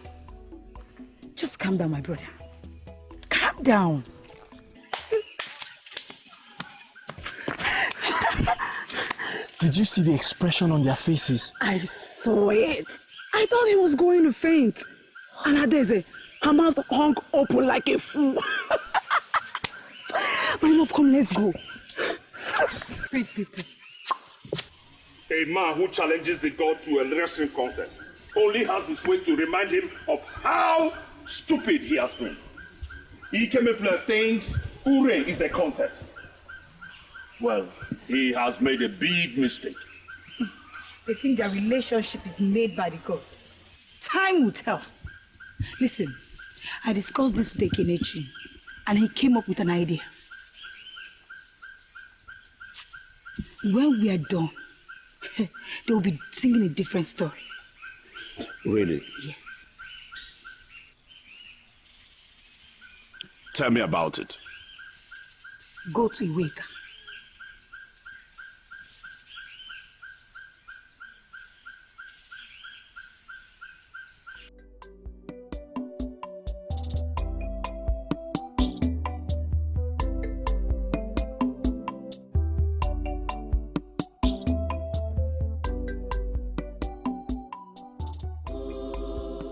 Just calm down, my brother. Calm down. Did you see the expression on their faces? I saw it. I thought he was going to faint. And Adeze, her mouth hung open like a fool. My love, come, let's go. Sweet people. A man who challenges the god to a wrestling contest only has his ways to remind him of how stupid he has been. Ikemefle thinks Ure is a contest. Well, he has made a big mistake. They think their relationship is made by the gods. Time will tell. Listen, I discussed this with Ekenechi, and he came up with an idea. When we are done, they will be singing a different story. Really? Yes. Tell me about it. Go to Iweka.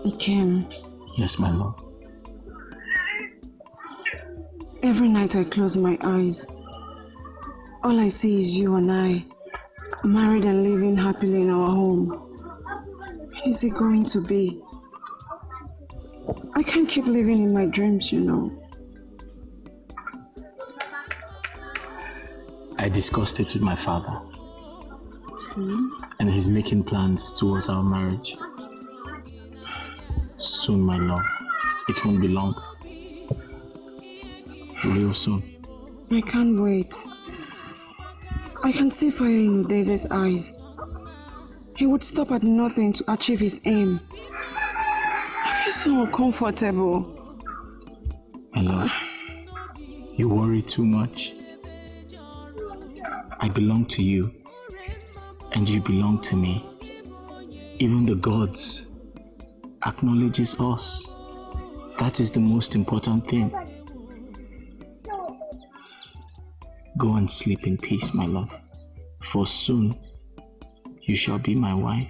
Ikem. Yes, my love. Every night I close my eyes, all I see is you and I, married and living happily in our home. When is it going to be? I can't keep living in my dreams, you know. I discussed it with my father. And he's making plans towards our marriage. Soon, my love. It won't be long. Real soon. I can't wait. I can see fire in Udeze's eyes. He would stop at nothing to achieve his aim. I feel so uncomfortable. My love, you worry too much. I belong to you, and you belong to me. Even the gods acknowledges us. That is the most important thing. Go and sleep in peace, my love, for soon you shall be my wife.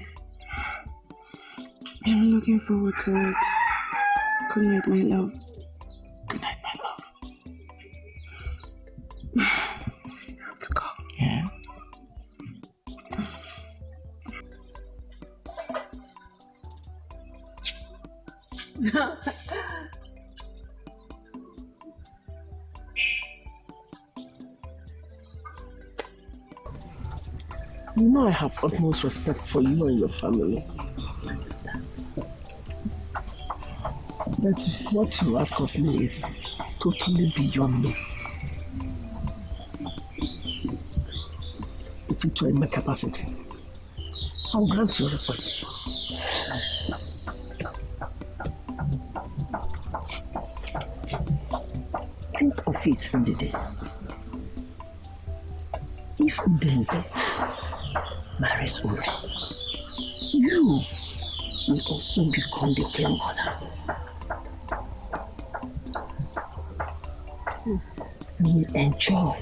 I'm looking forward to it. Good night, my love. Good night, my love. Let's go. Yeah. You know I have utmost respect for you and your family. But what you ask of me is totally beyond me. If it were in my capacity, I'll grant your request. Think of it, Ndidi. If Udenze marries Ure, you will also become the plain mother. You will enjoy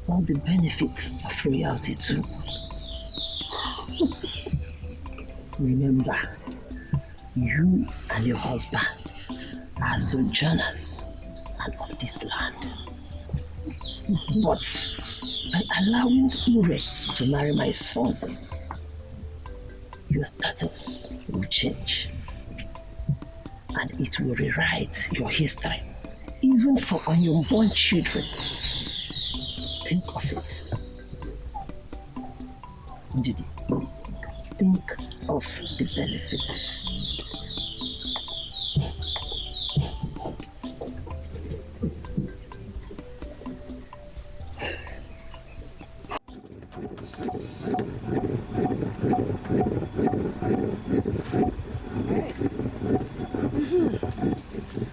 all the benefits of royalty too. Remember, you and your husband are sojourners and of this land. But by allowing Ure to marry my son, your status will change. And it will rewrite your history, even for unborn children. Think of it. Ndidi, think of the benefits.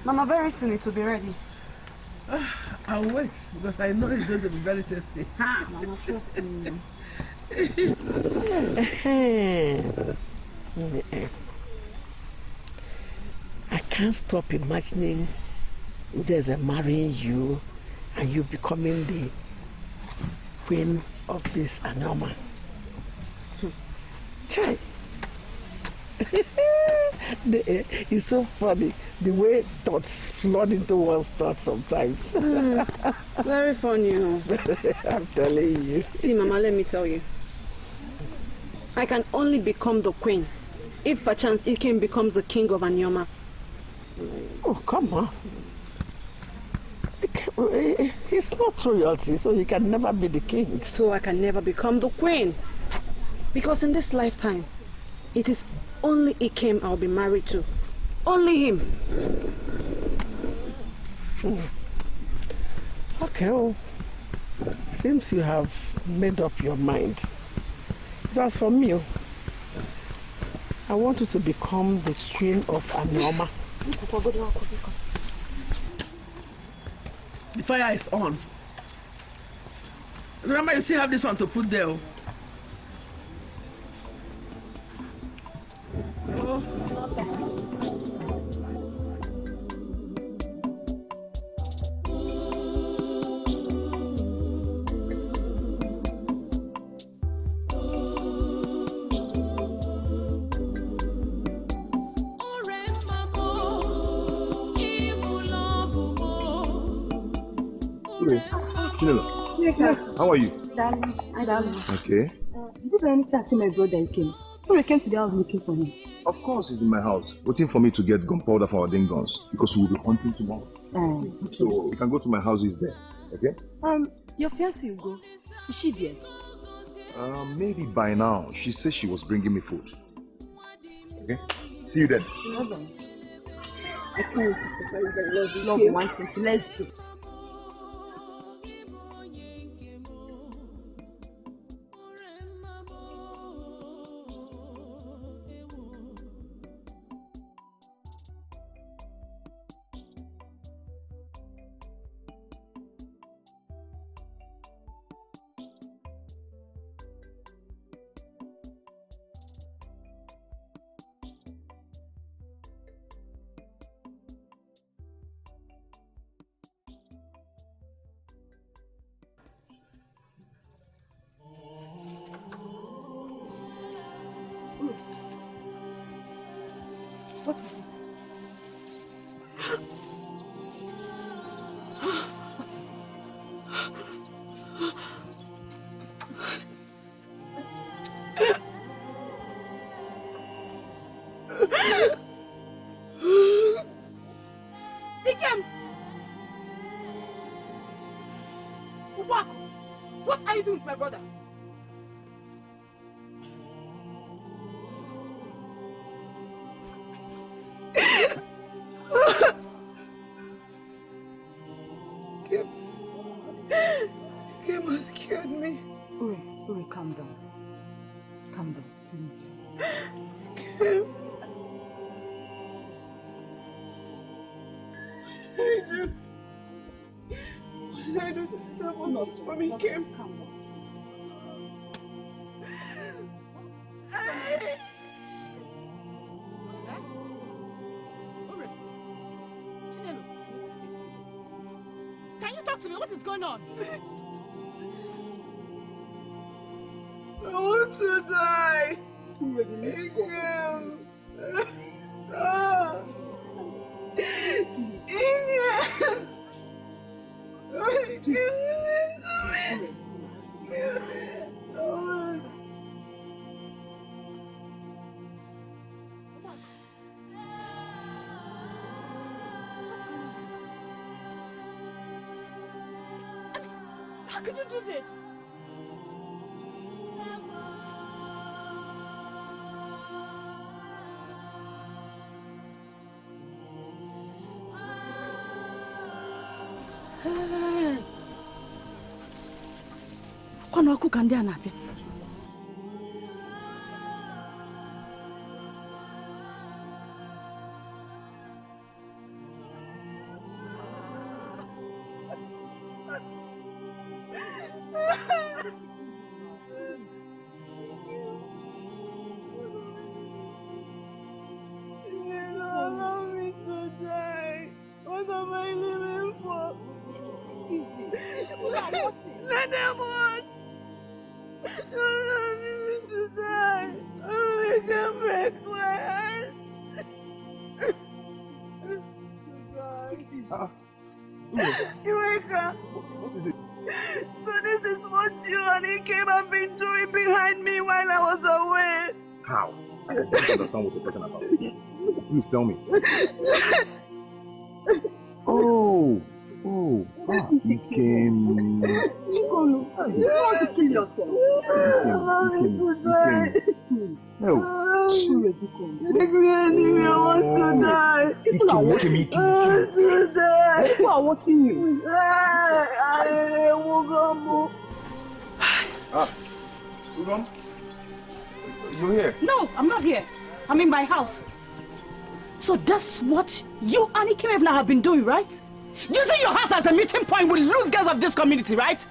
Mama, very soon it will be ready. I'll wait because I know it's going to be very tasty. Mama, trust me. I can't stop imagining there's a marrying you and you becoming the queen of this Anoma. It's so funny the way thoughts flood into one's thoughts sometimes. Very funny. I'm telling you. See, Mama, let me tell you. I can only become the queen if perchance Ikem becomes the king of Anyoma. Oh, come on. He's not royalty, so he can never be the king. So I can never become the queen. Because in this lifetime, it is only Ikem I'll be married to. Only him. Okay, well, seems you have made up your mind. As for me, I want you to become the queen of Anyoma. The fire is on. Remember, you still have this one to put there. How are you? Darling, hi, darling. Okay. Did you by any chance see my brother came? We came to the house looking for him. Of course he's in my house, waiting for me to get gunpowder for our guns because we will be hunting tomorrow. Okay. So we can go to my house, he's there. Okay? Your fiancée will go. Is she there? Maybe by now. She said she was bringing me food. Okay? See you then. I can't wait to surprise you. Love one thing. Let's go. What is it? What is it? Ikem! What are you doing with my brother? Kim has cured me. Uri, calm down. Calm down, please. Kim. I don't deserve all this from me, Kim. Calm down. Can you talk to me? What is going on? I want to die. Ikem. How could you do this? Kwano akuka ndị a na-abịa. Allow me to die. What am I living for? Let them watch. Allow me to die. Iweka. What is it? So this is what you and he came have been doing behind me while I was away. How? I don't understand what you're talking about. Please tell me. He came. You want to kill yourself? No. I want to die. People are watching me. I want to die. People are watching you. Ugam? You're here? No, I'm not here. I'm in my house. So that's what you and Ikemefna have been doing, right? Using your house as a meeting point with loose girls of this community, right?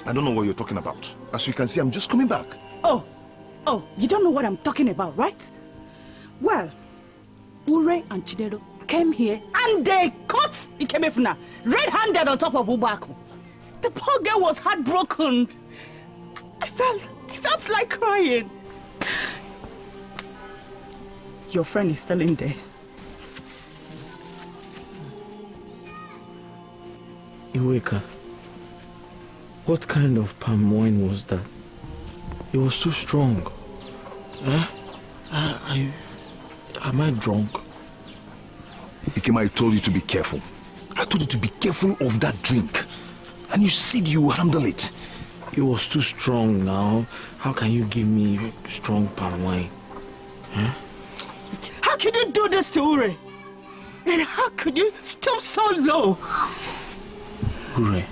I don't know what you're talking about. As you can see, I'm just coming back. Oh, you don't know what I'm talking about, right? Well, Ure and Chinedo came here and they caught Ikemefna red-handed on top of Ubaku. The poor girl was heartbroken. I felt like crying. Your friend is still in there. Iweka, what kind of palm wine was that? It was so strong. Am I drunk? Ikem, I told you to be careful. I told you to be careful of that drink. And you said you would handle it. It was too strong now. How can you give me strong palm wine? How can you do this to Ure? And how could you stoop so low? Ure.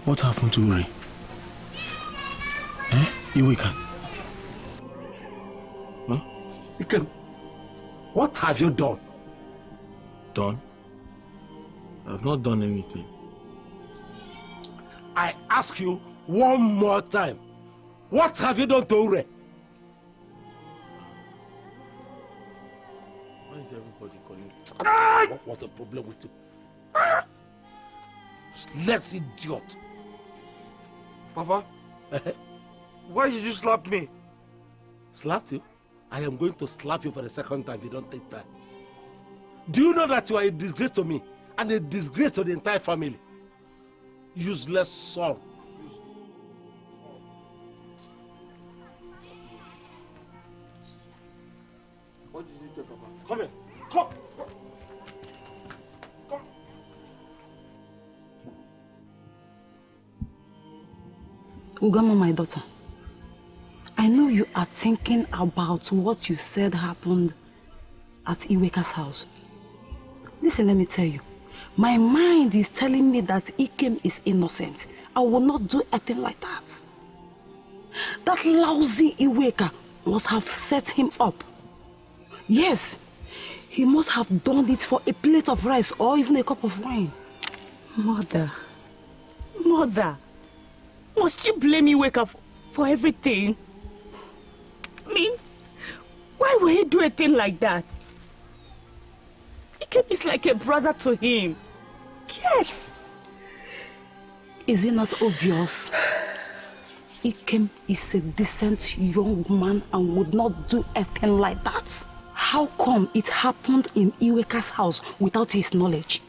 What happened to Ure? Iweka. Ikem, what have you done? Done? I've not done anything. I ask you one more time. What have you done to Ure? Why is everybody calling? What's the problem with you? Let's idiot. Papa, why did you slap me? Slapped you? I am going to slap you for the second time if you don't take time. Do you know that you are a disgrace to me and a disgrace to the entire family? Useless son. What did you do, Papa? Come here. Come. Ugama, my daughter, I know you are thinking about what you said happened at Iweka's house. Listen, let me tell you. My mind is telling me that Ikem is innocent. I will not do anything like that. That lousy Iweka must have set him up. Yes, he must have done it for a plate of rice or even a cup of wine. Mother, must you blame Iweka for everything? I mean, why would he do a thing like that? Ikem is like a brother to him. Yes. Is it not obvious? Ikem is a decent young man and would not do a thing like that. How come it happened in Iweka's house without his knowledge?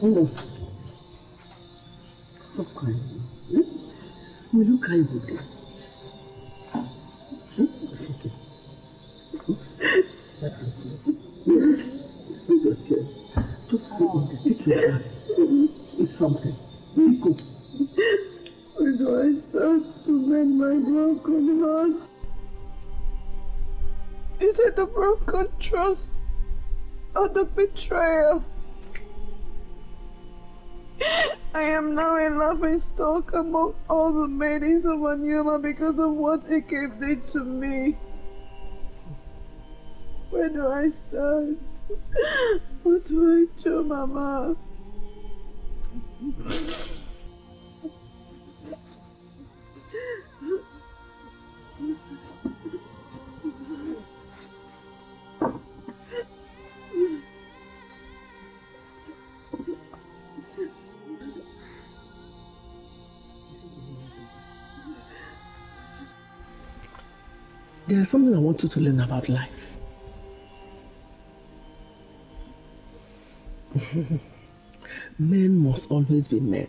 Inlaw, stop crying. Will you cry with me? It's okay. Just go in there, take your time. It's something. Go. Where do I start to mend my broken heart? Is it the broken trust or the betrayal? I am now a laughing stock among all the maidens of Anyuma because of what Ikem did to me. Where do I start? What do I do, Mama? There's something I want you to learn about life. Men must always be men.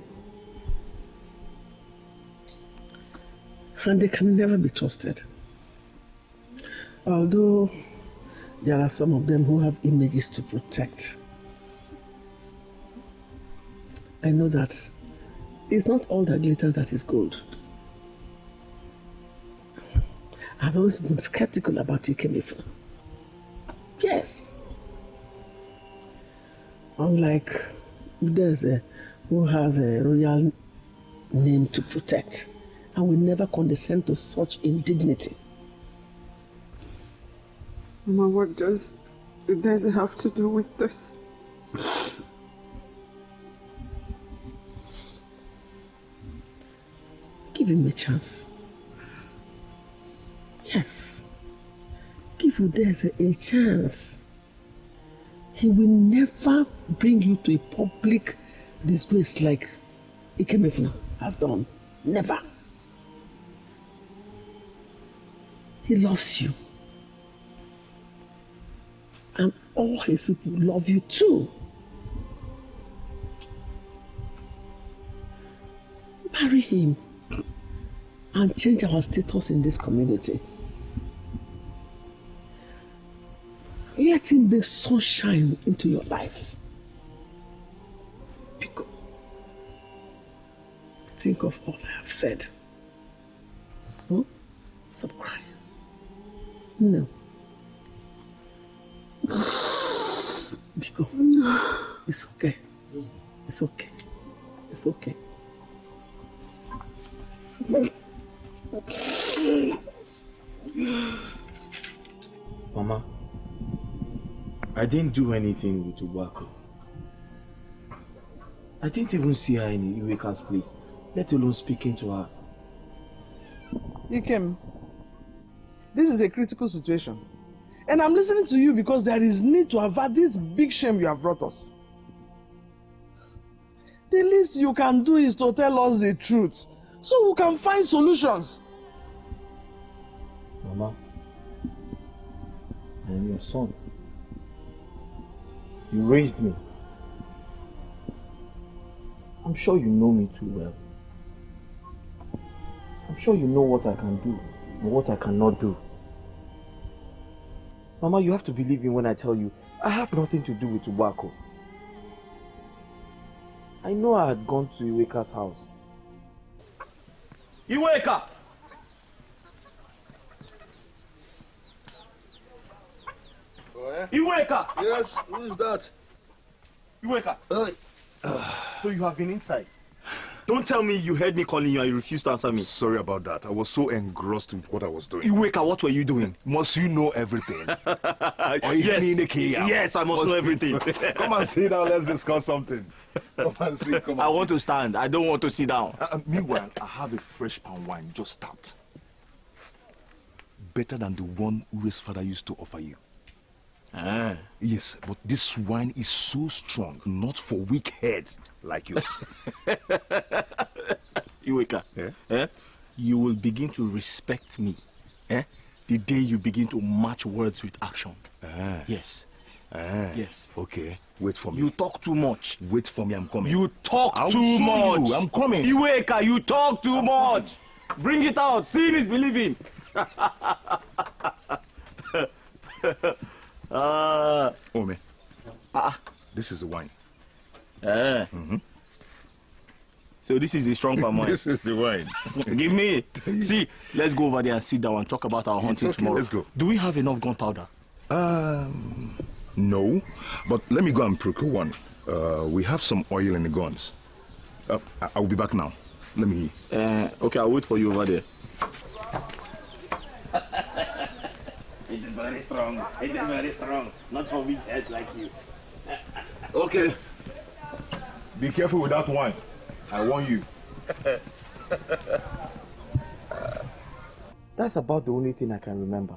And they can never be trusted. Although there are some of them who have images to protect. I know that it's not all that glitters that is gold. I've always been skeptical about Ikemefuna. Yes. Unlike there's who has a royal name to protect and will never condescend to such indignity. Mama, what does it have to do with this? Give him a chance. Yes. Give Udeze a chance. He will never bring you to a public disgrace like Ikemefuna has done. Never. He loves you. And all his people love you too. Marry him and change our status in this community. Let him bring sunshine into your life. Because think of all I have said. Stop crying. No. Biko, it's okay. It's okay. It's okay. Mama, I didn't do anything with Ubako. I didn't even see her in Iweka's place, let alone speaking to her. Ikem, this is a critical situation. And I'm listening to you because there is need to avert this big shame you have brought us. The least you can do is to tell us the truth, so we can find solutions. Mama, I am your son. You raised me. I'm sure you know me too well. I'm sure you know what I can do and what I cannot do. Mama, you have to believe me when I tell you, I have nothing to do with Ubako. I know I had gone to Iweka's house. Iweka! Iweka! Yes, who is that? Iweka! So you have been inside? Don't tell me you heard me calling you and you refused to answer me. Sorry about that. I was so engrossed with what I was doing. Iweka, what were you doing? Must you know everything? Yes, I must know everything. Come and sit down, let's discuss something. Come and sit, come and I want to stand. I don't want to sit down. Meanwhile, I have a fresh palm wine, just tapped. Better than the one Ure's father used to offer you. Ah. Yes, but this wine is so strong, not for weak heads like yours. Iweka, you will begin to respect me the day you begin to match words with action. Yes. Yes. Okay, wait for me. You talk too much. Wait for me, I'm coming. You talk I'll too show much. you, I'm coming. Iweka, you talk too much. Bring it out. Seeing is believing. Ome, this is the wine. So this is the strong palm wine. This is the wine. Give me. See, let's go over there and sit down and talk about our hunting tomorrow. Let's go. Do we have enough gunpowder? No, but let me go and procure one. We have some oil in the guns. I'll be back now. Let me. Okay, I'll wait for you over there. It is very strong. It is very strong. Not for weak heads like you. Okay. Be careful with that wine. I warn you. That's about the only thing I can remember.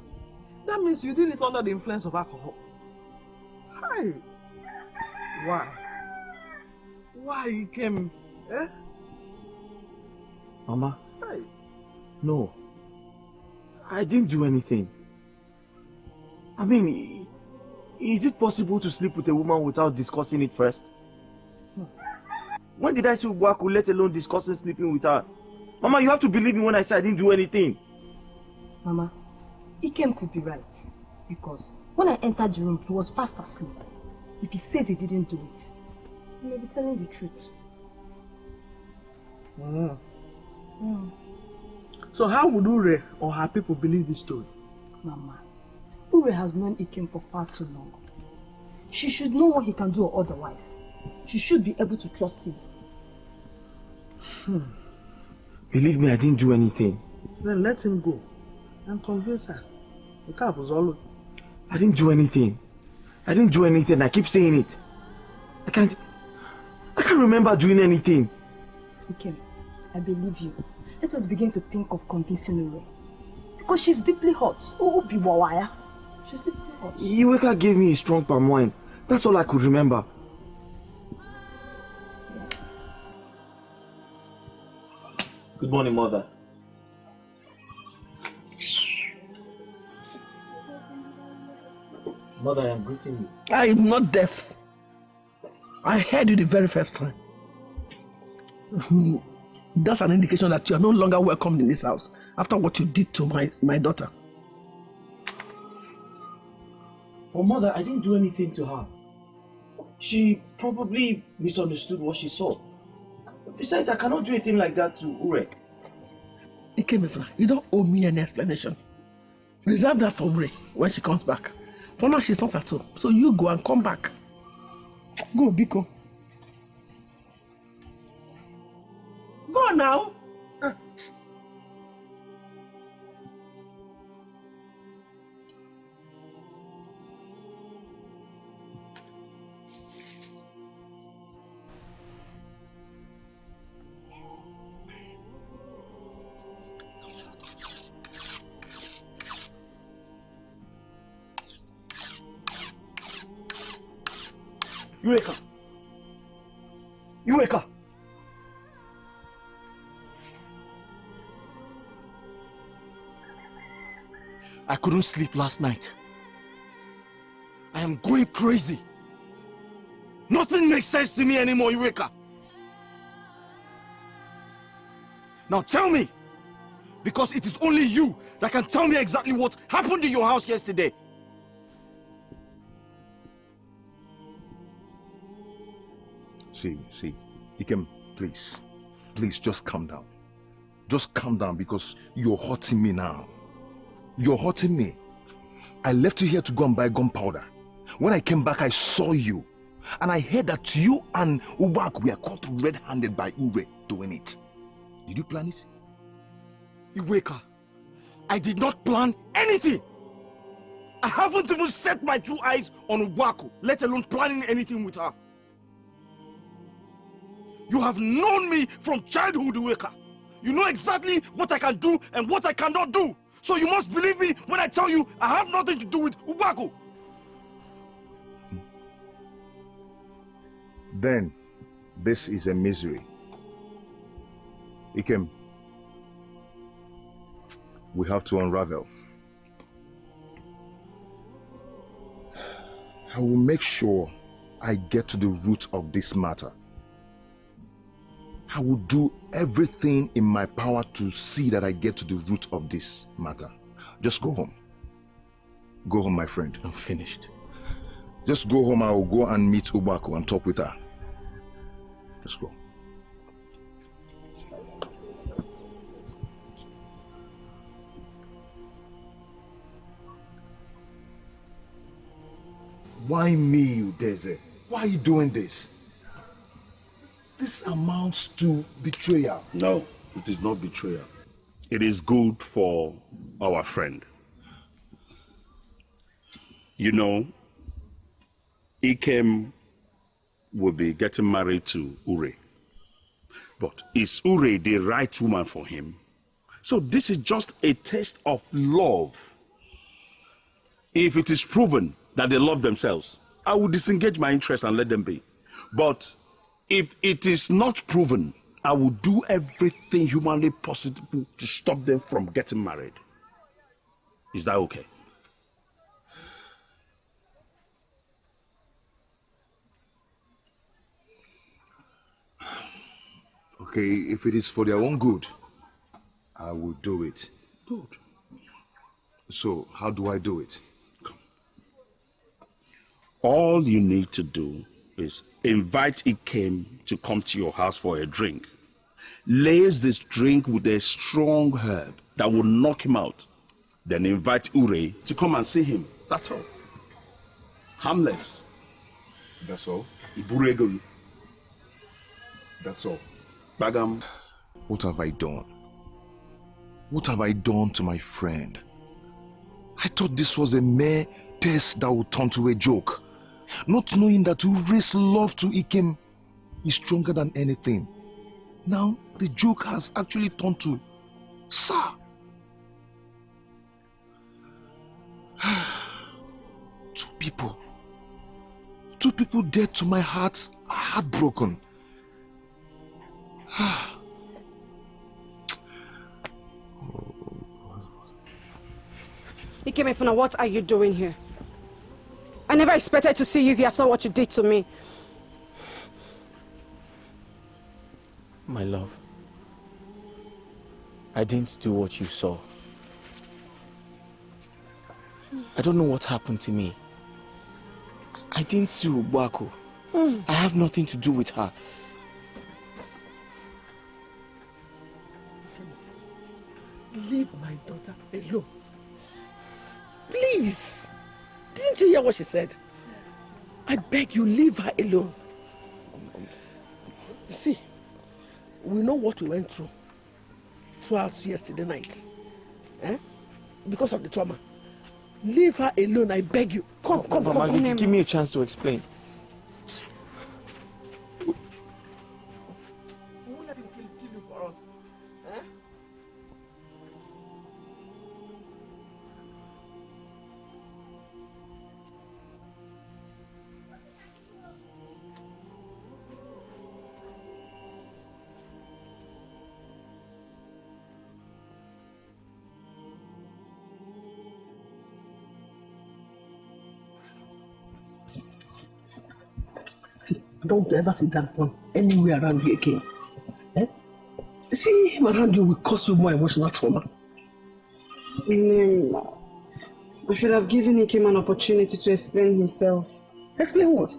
That means you did it under the influence of alcohol. Hi. Why? Why he came? Mama? Hi. No. I didn't do anything. I mean, is it possible to sleep with a woman without discussing it first? When did I see Ubuaku, let alone discussing sleeping with her? Mama, you have to believe me when I say I didn't do anything. Mama, Ikem could be right. Because when I entered the room, he was fast asleep. If he says he didn't do it, he may be telling the truth. So how would Ure or her people believe this story? Mama, Ure has known Ikem for far too long. She should know what he can do or otherwise. She should be able to trust him. Believe me, I didn't do anything. Then let him go and convince her. The cap was all. I didn't do anything. I didn't do anything. I keep saying it. I can't remember doing anything. Ikem, I believe you. Let us begin to think of convincing Ure. Because she's deeply hurt. Oh, Biwawaya. She's deeply hurt. Iweka gave me a strong palm wine. That's all I could remember. Good morning, Mother. Mother, I am greeting you. I am not deaf. I heard you the very first time. That's an indication that you are no longer welcome in this house after what you did to my daughter. Oh, Mother, I didn't do anything to her. She probably misunderstood what she saw. Besides, I cannot do anything like that to Ure. Ikemefra, you don't owe me any explanation. Reserve that for Ure when she comes back. For now, she's not at home. So you go and come back. Go, Biko. Go now. Eureka! Eureka! I couldn't sleep last night. I am going crazy. Nothing makes sense to me anymore, Eureka. Now tell me, because it is only you that can tell me exactly what happened in your house yesterday. See, Ikem, please just calm down. Just calm down because you're hurting me now. You're hurting me. I left you here to go and buy gunpowder. When I came back, I saw you. And I heard that you and Ubak were caught red-handed by Ure doing it. Did you plan it? Iweka, I did not plan anything. I haven't even set my two eyes on Ubaku, let alone planning anything with her. You have known me from childhood, Iweka. You know exactly what I can do and what I cannot do. So you must believe me when I tell you I have nothing to do with Ubaku. Then, this is a misery. Ikem, we have to unravel. I will make sure I get to the root of this matter. I will do everything in my power to see that I get to the root of this matter. Just go home. Go home, my friend. I'm finished. Just go home. I will go and meet Ubaku and talk with her. Just go. Why me, Udeze? Why are you doing this? This amounts to betrayal. No, it is not betrayal. It is good for our friend. You know, Ikem will be getting married to Ure. But is Ure the right woman for him? So this is just a test of love. If it is proven that they love themselves, I will disengage my interest and let them be. But if it is not proven, I will do everything humanly possible to stop them from getting married. Is that okay? Okay, if it is for their own good, I will do it. Good. So, how do I do it? All you need to do is invite Ikem to come to your house for a drink. Lace this drink with a strong herb that will knock him out. Then invite Ure to come and see him. That's all. Harmless. That's all? Iburego. That's all. Bagam. What have I done? What have I done to my friend? I thought this was a mere test that would turn to a joke. Not knowing that Ure's love to Ikem is stronger than anything. Now, the joke has actually turned to Sir. Two people dead to my heart, heartbroken. Ikemefuna, what are you doing here? I never expected to see you here after what you did to me. My love, I didn't do what you saw. I don't know what happened to me. I didn't sue Ubako. I have nothing to do with her. Leave my daughter alone. Please. Didn't you hear what she said? I beg you, leave her alone. You see, we know what we went through throughout yesterday night. Because of the trauma. Leave her alone, I beg you. Come. Mama, give me a chance to explain. We won't let him kill you for us. Don't ever sit that one anywhere around here again. See him around you will cause you more emotional trauma. I should have given Ikem an opportunity to explain himself. Explain what?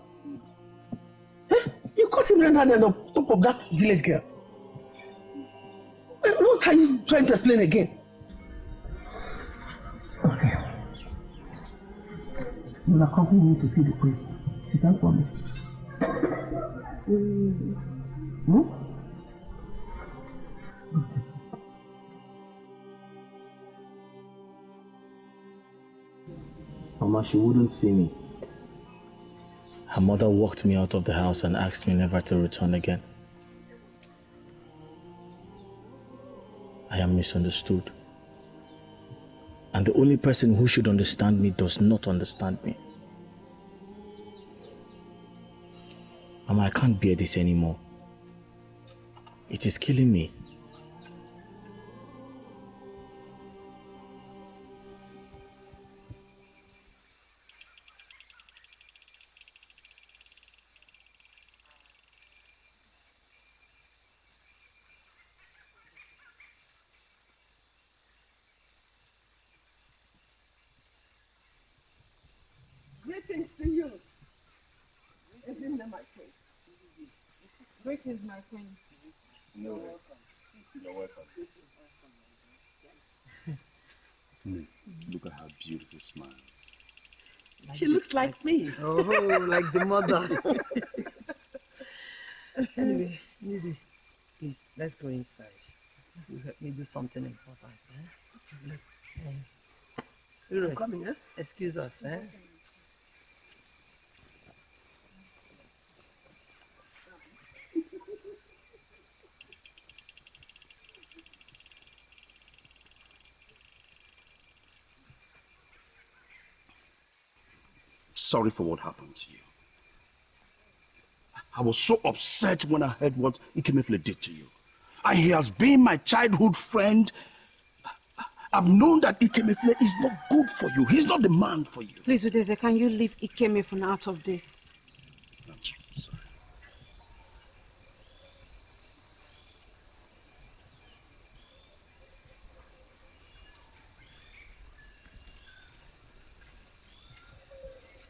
You caught him red-handed on top of that village girl. What are you trying to explain again? Okay. You will accompany me to see the queen. She sent for me. Mama, she wouldn't see me. Her mother walked me out of the house and asked me never to return again. I am misunderstood. And the only person who should understand me does not understand me. Mama, I can't bear this anymore. It is killing me. Greetings to you. Isn't that my queen? Greetings, my queen. No. You're welcome. Look at her beautiful smile. She looks like me. Oh, like the mother. Anyway, Lily, please, let's go inside. You help me do something important. You're coming, eh? Excuse us, eh? Sorry for what happened to you. I was so upset when I heard what Ikemefle did to you. And he has been my childhood friend. I've known that Ikemefile is not good for you. He's not the man for you. Please, Udeze, can you leave Ikemefile out of this? Sorry.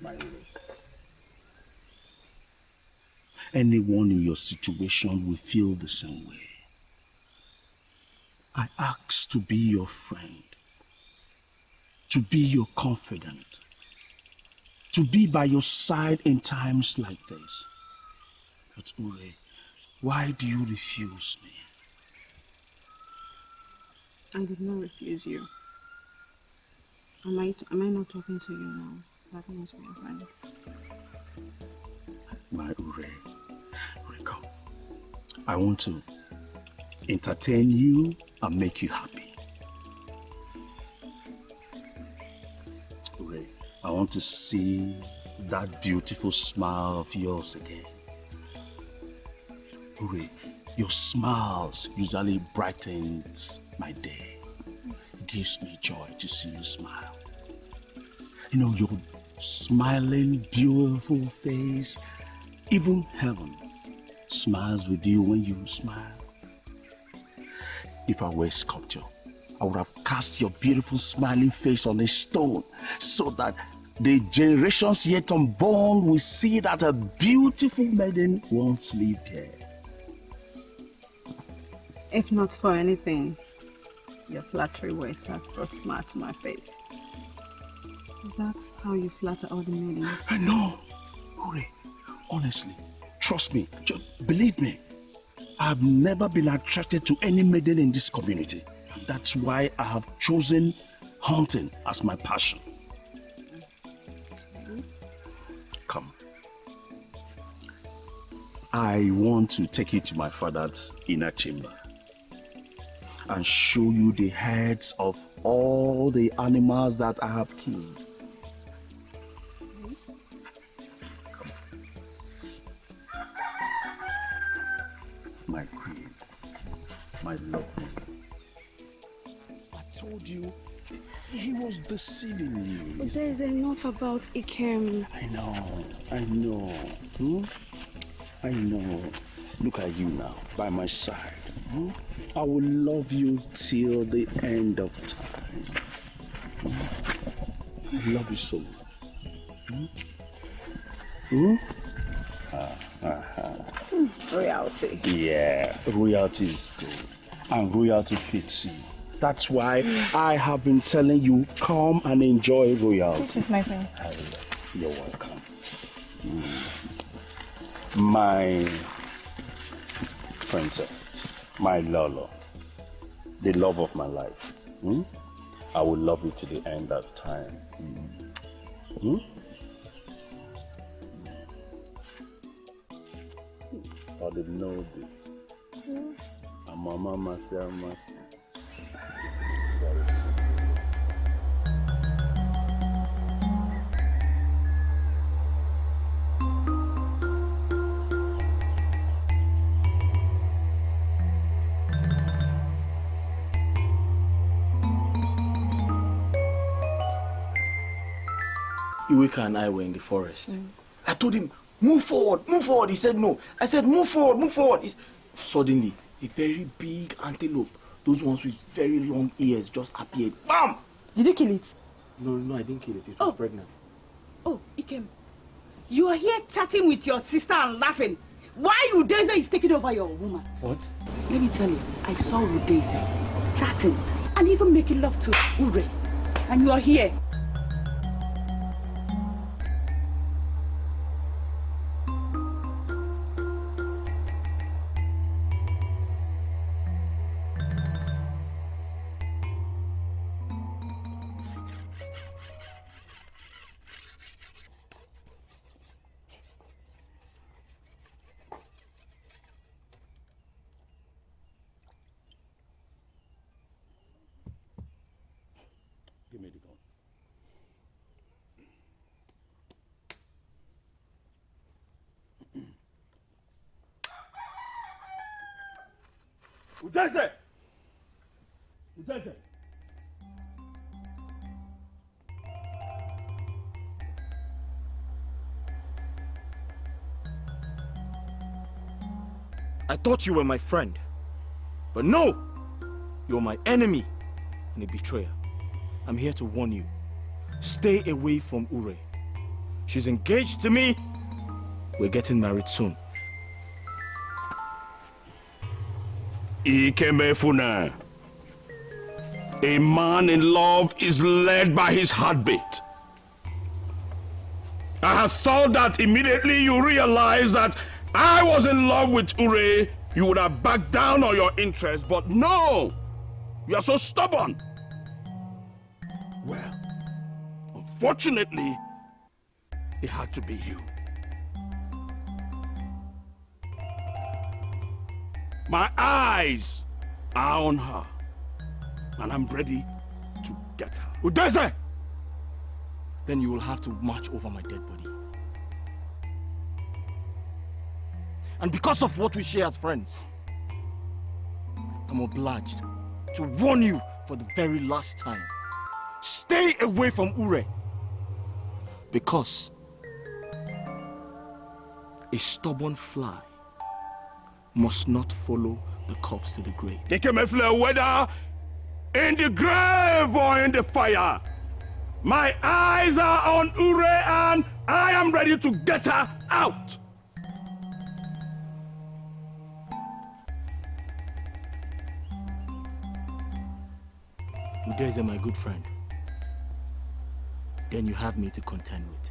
My love. Anyone in your situation will feel the same way. I ask to be your friend, to be your confidant, to be by your side in times like this. But Ure, why do you refuse me? I did not refuse you. Am I not talking to you now? That means we are friends. My Ure, come. I want to entertain you and make you happy. Ure, I want to see that beautiful smile of yours again. Ure, your smiles usually brightens my day. It gives me joy to see you smile. You know, your smiling, beautiful face, even heaven smiles with you when you smile. If I were a sculptor, I would have cast your beautiful smiling face on a stone so that the generations yet unborn will see that a beautiful maiden once lived here. If not for anything, your flattery words has brought smile to my face. Is that how you flatter all the maidens? I know. Ure, honestly, trust me, just believe me. I've never been attracted to any maiden in this community. That's why I have chosen hunting as my passion. Come. I want to take you to my father's inner chamber and show you the heads of all the animals that I have killed. My queen, my lovely. I told you he was deceiving you. But there is enough about Ikem. I know. I know. Look at you now, by my side. I will love you till the end of time. I love you so much. Royalty. Yeah, royalty is good. And royalty fits you. That's why I have been telling you, come and enjoy royalty. This is my friend. You're welcome. My princess, my Lolo, the love of my life. I will love you to the end of time. Or the know this. And my mama said, very soon. Iweka and I were in the forest. I told him, move forward, move forward. He said no. I said, move forward, move forward. Suddenly, a very big antelope, those ones with very long ears, just appeared. Bam! Did you kill it? No, I didn't kill it. It was pregnant. Oh, Ikem, you are here chatting with your sister and laughing. Why Udeze is taking over your woman? What? Let me tell you, I saw Udeze chatting and even making love to Ure. And you are here. Give me the gun. Udeze! Udeze! thought you were my friend. But no! You're my enemy and a betrayer. I'm here to warn you. Stay away from Ure. She's engaged to me. We're getting married soon. Ikemefuna. A man in love is led by his heartbeat. I had thought that immediately you realized that I was in love with Ure, you would have backed down on your interest, but no! You are so stubborn. Well, unfortunately, it had to be you. My eyes are on her, and I'm ready to get her. Udeze! Then you will have to march over my dead body. And because of what we share as friends, I'm obliged to warn you for the very last time. Stay away from Ure. Because a stubborn fly must not follow the corpse to the grave. Take him whether in the grave or in the fire. My eyes are on Ure and I am ready to get her out. Udeze, my good friend. Then you have me to contend with.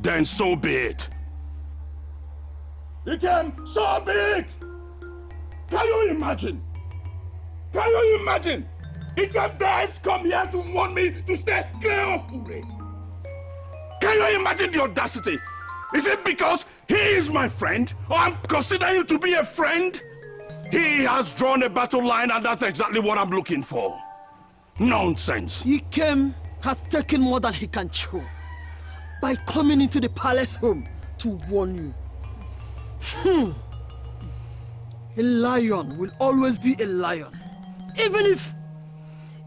Then so be it. Ikem, so be it! Can you imagine? Can you imagine? Ikem dares come here to warn me to stay clear of Ure. Can you imagine the audacity? Is it because he is my friend, or I'm considering him to be a friend? He has drawn a battle line, and that's exactly what I'm looking for. Nonsense. Ikem has taken more than he can chew by coming into the palace home to warn you. A lion will always be a lion, even if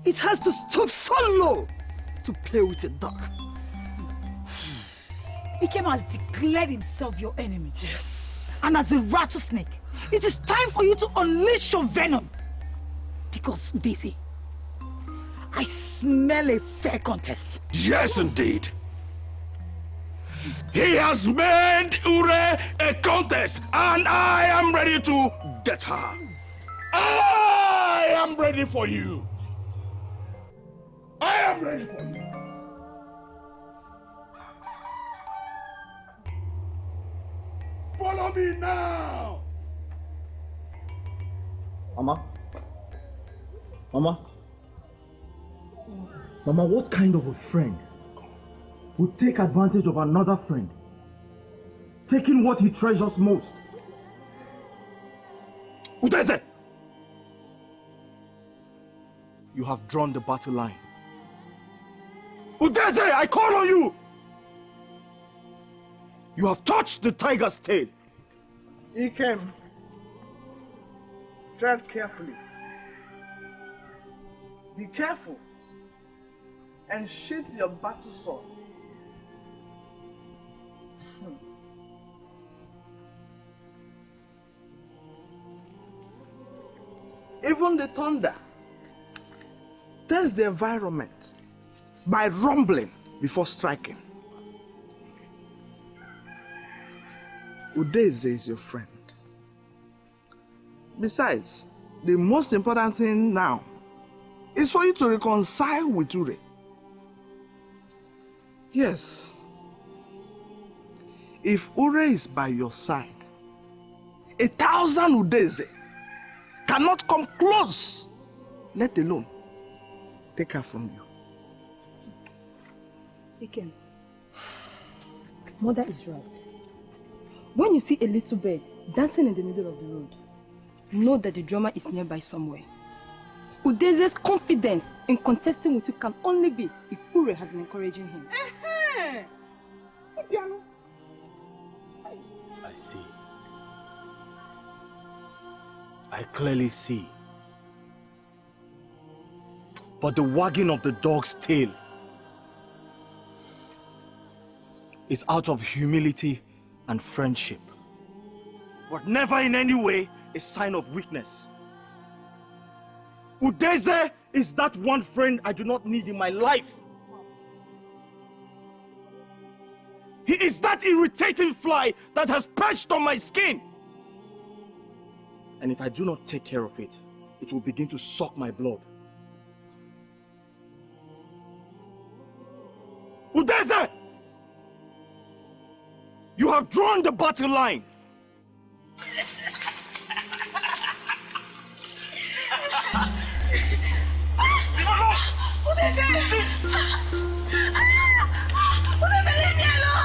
it has to stoop so low to play with a dog. Ikem has declared himself your enemy. Yes. And as a rattlesnake, it is time for you to unleash your venom. Because, Daisy, I smell a fair contest. Yes, indeed. He has made Ure a contest, and I am ready to get her. I am ready for you. I am ready for you. Follow me now. Mama? Mama? Mama, what kind of a friend would take advantage of another friend, taking what he treasures most? Udeze! You have drawn the battle line. Udeze, I call on you! You have touched the tiger's tail. Ikem, tread carefully. Be careful and sheath your battle sword. Even the thunder tests the environment by rumbling before striking. Udeze is your friend. Besides, the most important thing now is for you to reconcile with Ure. Yes. If Ure is by your side, 1,000 Udeze cannot come close, let alone take her from you. Ikem, Mother is right. When you see a little bird dancing in the middle of the road, know that the drummer is nearby somewhere. Udeze's confidence in contesting with you can only be if Ure has been encouraging him. I see. I clearly see. But the wagging of the dog's tail is out of humility and friendship. but never in any way a sign of weakness. Udeze is that one friend I do not need in my life. He is that irritating fly that has perched on my skin. And if I do not take care of it, it will begin to suck my blood. Udeze! You have drawn the battle line. Udeze, leave me alone! Udeze, leave me alone!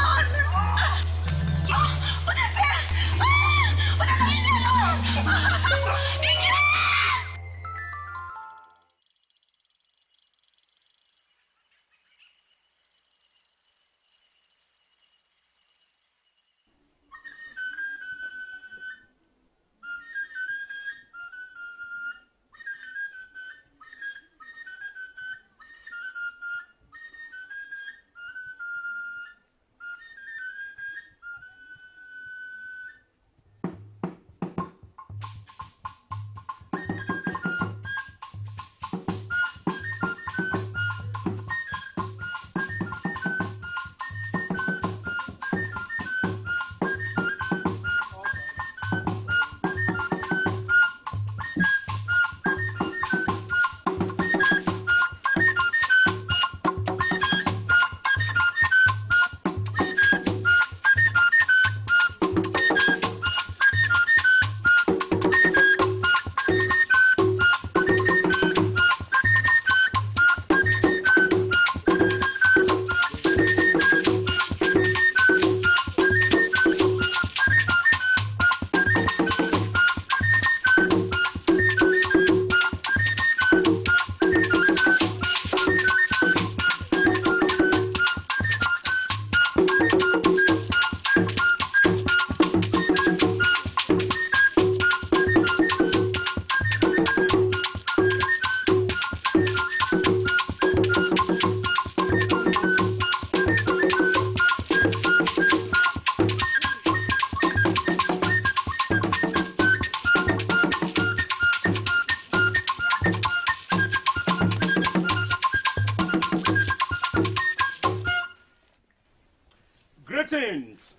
Greetings,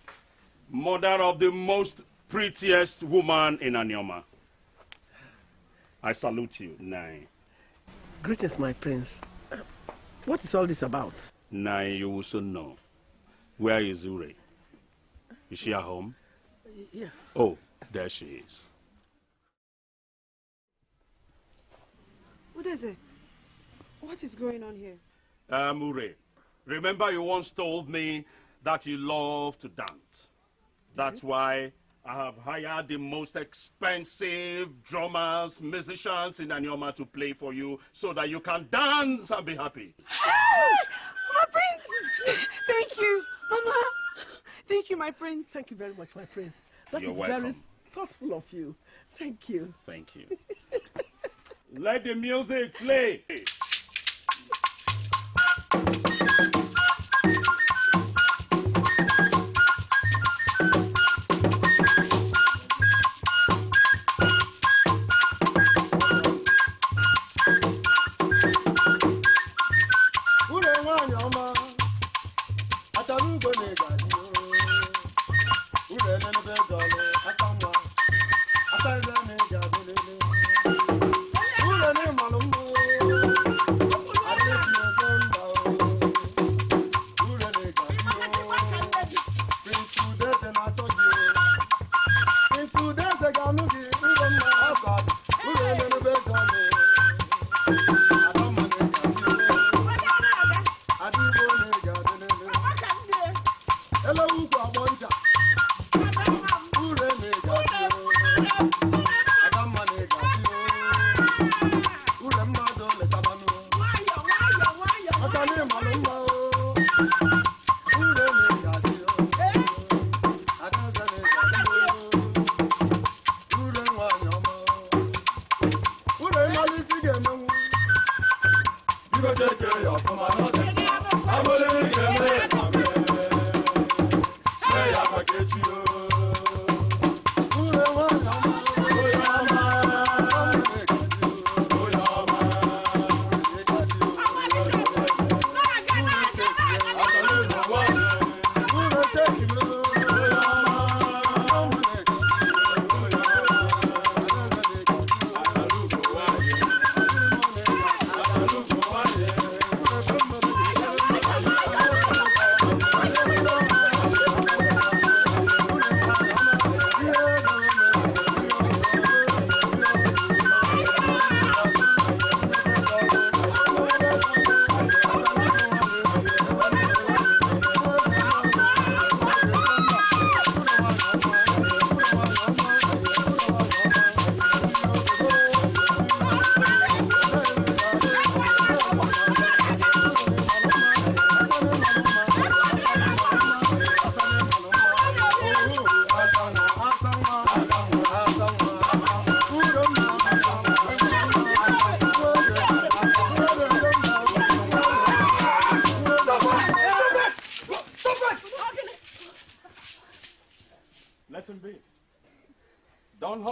mother of the most prettiest woman in Anioma. I salute you, Nai. Greetings, my prince. What is all this about? Nai, you will soon know. Where is Ure? Is she at home? Yes. Oh, there she is. Udeze, what is going on here? Ure, remember you once told me that you love to dance. That's why I have hired the most expensive drummers, musicians in Anioma to play for you so that you can dance and be happy. My prince! Thank you, Mama. Thank you, my prince. Thank you very much, my prince. That You're is welcome. very thoughtful of you. Thank you. Thank you. Let the music play. Ure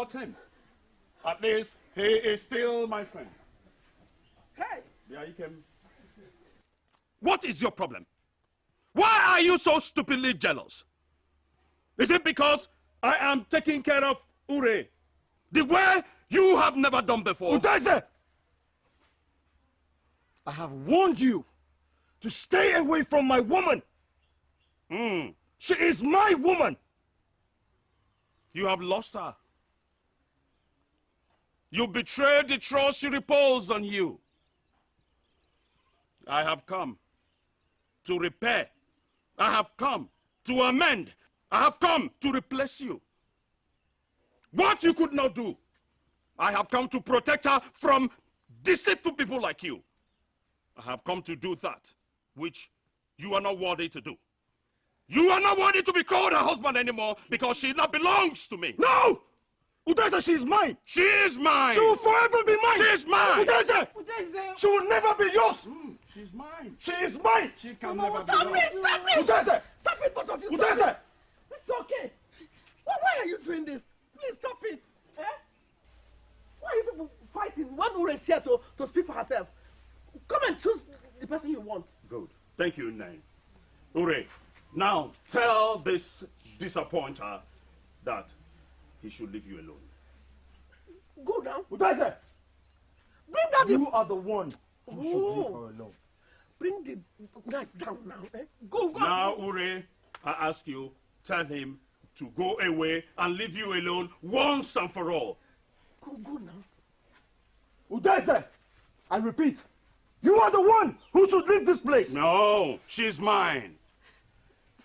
about him. At least he is still my friend. Hey! There you came. What is your problem? Why are you so stupidly jealous? Is it because I am taking care of Ure the way you have never done before? Udeze! I have warned you to stay away from my woman. She is my woman. You have lost her. You betrayed the trust she reposed on you. I have come to repair. I have come to amend. I have come to replace you. What you could not do, I have come to protect her from deceitful people like you. I have come to do that, which you are not worthy to do. You are not worthy to be called her husband anymore because she now belongs to me. No! Udeze, she is mine. She is mine. She will forever be mine. She is mine. Udeze! She will never be yours. She's mine. She is mine. She can never be Stop yours. it! Stop it! Udeze! Stop it, both of you! Udeze! Stop it. It's okay. Why are you doing this? Please stop it. Eh? Why are you people fighting? One Ure is here to speak for herself. Come and choose the person you want. Good. Thank you, Nai. Ure, now tell this disappointer that he should leave you alone. Go now. Udeze! Bring that. You are the one who should leave her alone. Bring the knife down now. Eh? Go. Now, Ure, I ask you, tell him to go away and leave you alone once and for all. Go now. Udeze! I repeat, you are the one who should leave this place. No, she's mine.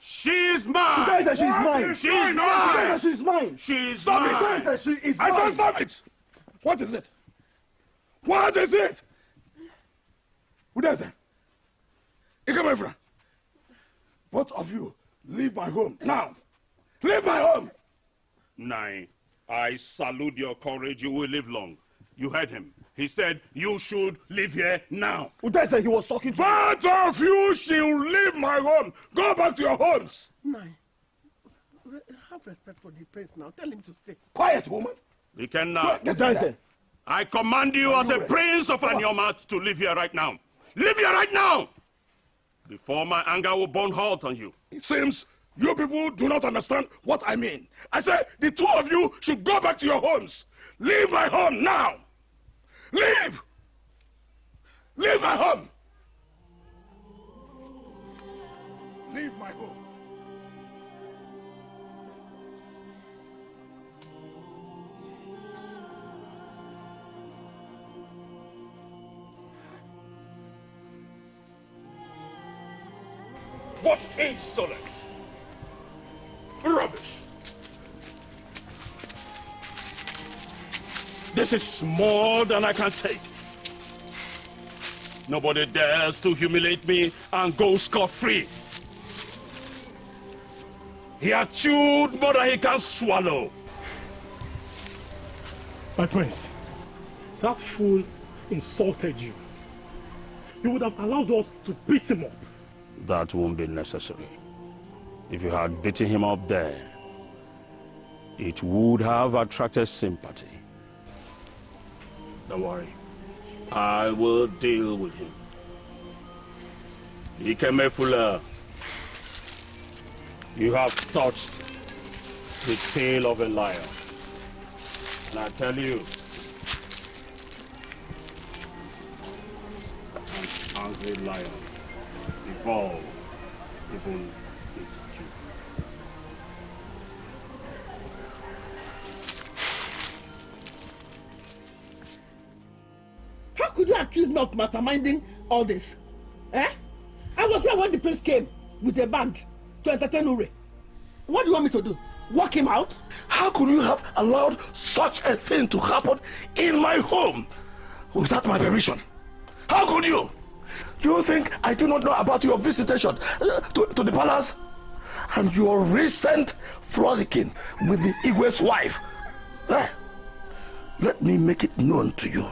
She's mine. Udeze, she's mine. She's mine. Udeze, she's mine. She's Stop mine. it. Udeze, she is I mine. said stop it. What is it? What is it? Udeze. Ikemefra. Both of you, leave my home now. Leave my home. Nai, I salute your courage. You will live long. You heard him. He said you should live here now. Udeze, he was talking to Both of you shall leave my home. Go back to your homes. Nai, have respect for the prince now. Tell him to stay. Quiet, woman. He can now. Udeze. I command you as a prince of Anyoma to live here right now. Live here right now! Before my anger will burn hot on you. It seems you people do not understand what I mean. I say the two of you should go back to your homes. Leave my home now. Leave! Leave my home! Leave my home. What insolence! Rubbish! This is more than I can take. Nobody dares to humiliate me and go scot-free. He has chewed more than he can swallow. My prince, that fool insulted you. You would have allowed us to beat him up. That won't be necessary. If you had beaten him up there, it would have attracted sympathy. Don't worry. I will deal with him. Ikemefula, you have touched the tail of a lion. And I tell you, an angry lion evolve even its cube. How could you accuse me of masterminding all this? Eh? I was here when the prince came with a band to entertain Ure. What do you want me to do? Walk him out? How could you have allowed such a thing to happen in my home without my permission? How could you? Do you think I do not know about your visitation to the palace? And your recent frolicking with the Igwe's wife? Eh? Let me make it known to you.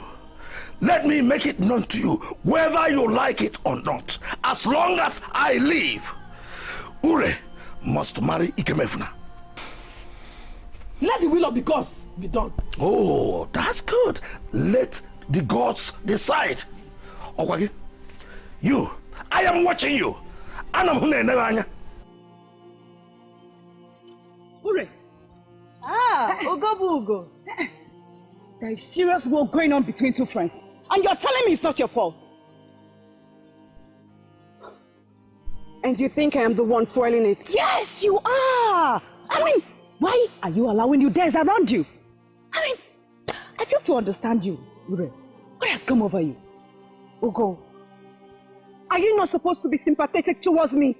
Let me make it known to you, whether you like it or not. As long as I live, Ure must marry Ikemefuna. Let the will of the gods be done. Oh, that's good. Let the gods decide. Okay, you, I am watching you. Ure. Ugo. There is serious war going on between two friends. And you're telling me it's not your fault. And you think I am the one foiling it? Yes, you are. I mean, why are you allowing Udez around you? I mean, I fail to understand you, Ure. What has come over you? Ugo, are you not supposed to be sympathetic towards me?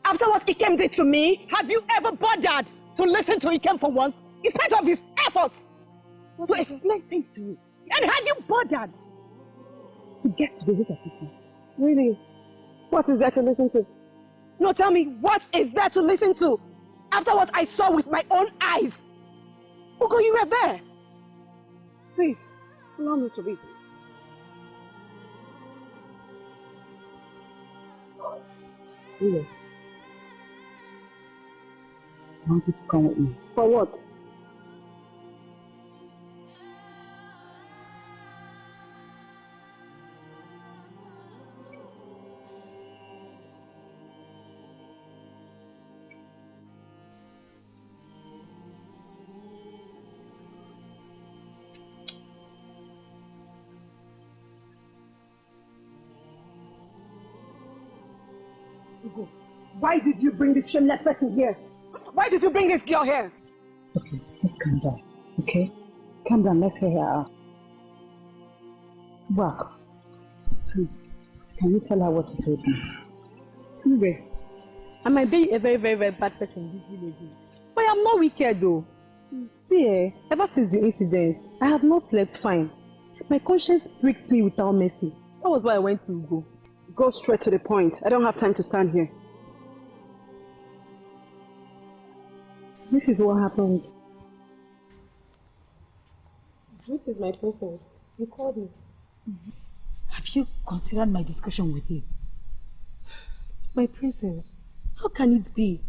After what Ikem did to me, have you ever bothered to listen to Ikem for once, in spite of his efforts to explain things to you? And have you bothered to get to the root of it? Really? What is there to listen to? No, tell me, what is there to listen to? After what I saw with my own eyes. Ugo, you were there. Please, allow me to be. Ure, I want you to come with me. For what? Why did you bring this shameless person here? Why did you bring this girl here? Okay, let's calm down, okay? Calm down, let's hear her out. Well, please, can you tell her what you told me? Anyway, I might be a very, very, very bad person in this village. But I'm not wicked though. See, ever since the incident, I have not slept fine. My conscience pricked me without mercy. That was why I went to Ugo. Go straight to the point. I don't have time to stand here. This is what happened. This is my princess. You called me. Have you considered my discussion with you? My princess, how can it be?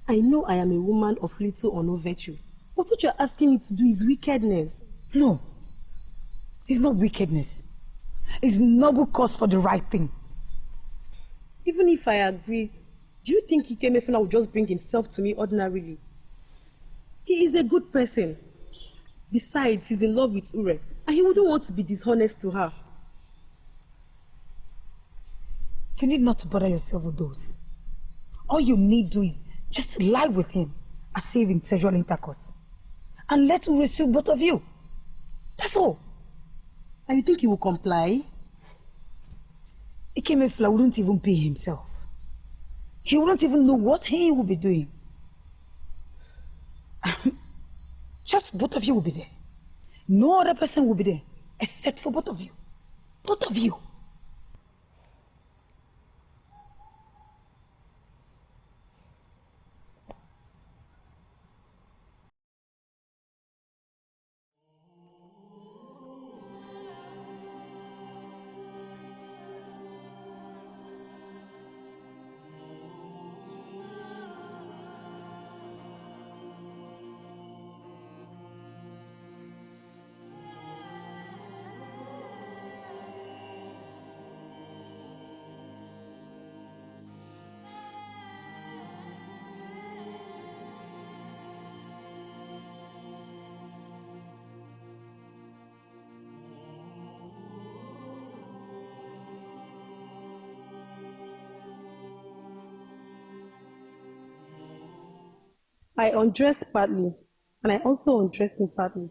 I know I am a woman of little or no virtue. But what you're asking me to do is wickedness. No. It's not wickedness. It's noble cause for the right thing. Even if I agree, do you think Ikemefuna will just bring himself to me ordinarily? He is a good person. Besides, he's in love with Ure, and he wouldn't want to be dishonest to her. You need not to bother yourself with those. All you need to do is just lie with him, as if in sexual intercourse, and let Ure sue both of you. That's all. And you think he will comply? Ikemefuna wouldn't even pay himself. He wouldn't even know what he will be doing. Just both of you will be there. No other person will be there except for both of you. Both of you. I undressed partly, and I also undressed him partly.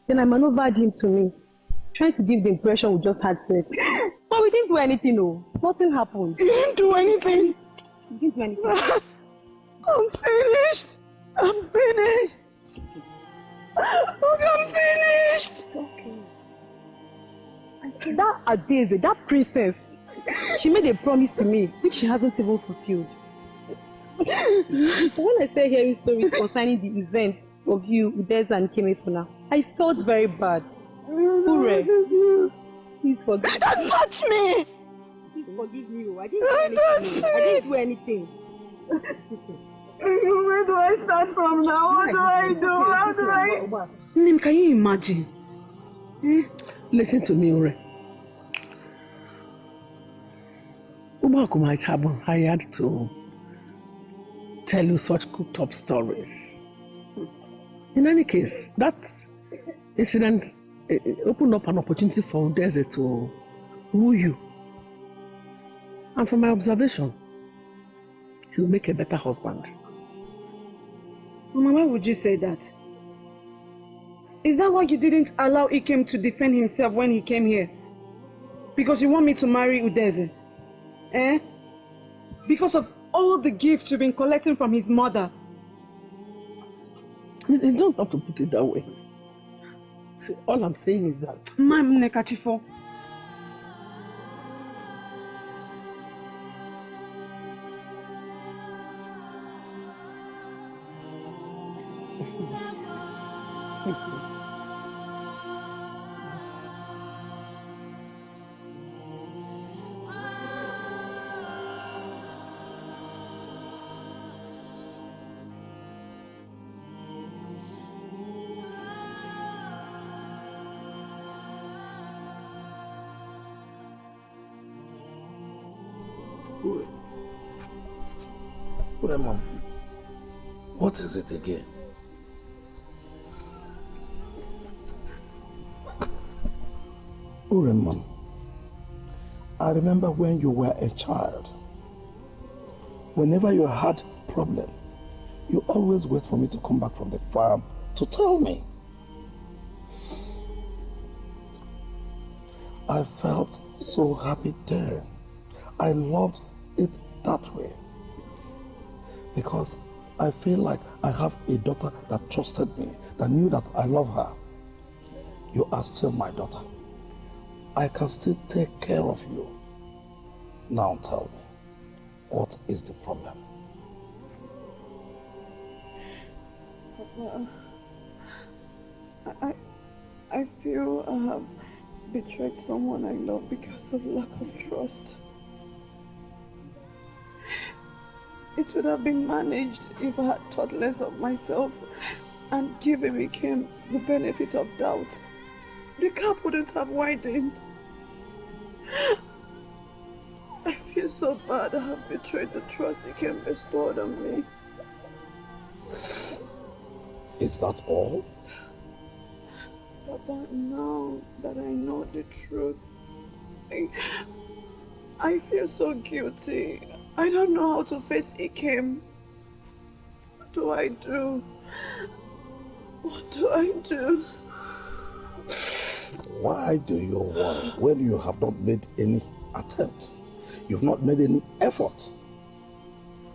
Then I maneuvered him to me, trying to give the impression we just had sex. But we didn't do anything, no. Nothing happened. You didn't do anything? We didn't do anything. I'm finished. I'm finished. It's okay. I'm finished. It's okay. That Adeze, that princess, she made a promise to me, which she hasn't even fulfilled. When I started hearing stories concerning the event of you, Udeza and Ikemefuna, I felt very bad. Ure, please forgive me. Don't touch me! Please forgive me. I didn't do anything. Where do I start from now? What do I do? How do I... Nim, can you imagine? Listen to me, Ure. Ubaku might have hired to tell you such cooked up stories. In any case, that incident opened up an opportunity for Udeze to woo you. And from my observation, he'll make a better husband. Mama, why would you say that? Is that why you didn't allow Ikem to defend himself when he came here? Because you want me to marry Udeze? Eh? Because of all the gifts you've been collecting from his mother? You don't have to put it that way. See, all I'm saying is that... Ma'am Nekachifo. Mom, what is it again? Mom, I remember when you were a child. Whenever you had a problem, you always wait for me to come back from the farm to tell me. I felt so happy then. I loved it that way. Because I feel like I have a daughter that trusted me, that knew that I love her. You are still my daughter. I can still take care of you. Now tell me, what is the problem? Papa, I feel I have betrayed someone I love because of lack of trust. It would have been managed if I had thought less of myself and given Ikem the benefit of doubt. The gap wouldn't have widened. I feel so bad I have betrayed the trust Ikem bestowed on me. Is that all? Papa, now that I know the truth, I feel so guilty. I don't know how to face Ikem. What do I do? What do I do? Why do you worry when you have not made any attempt? You've not made any effort.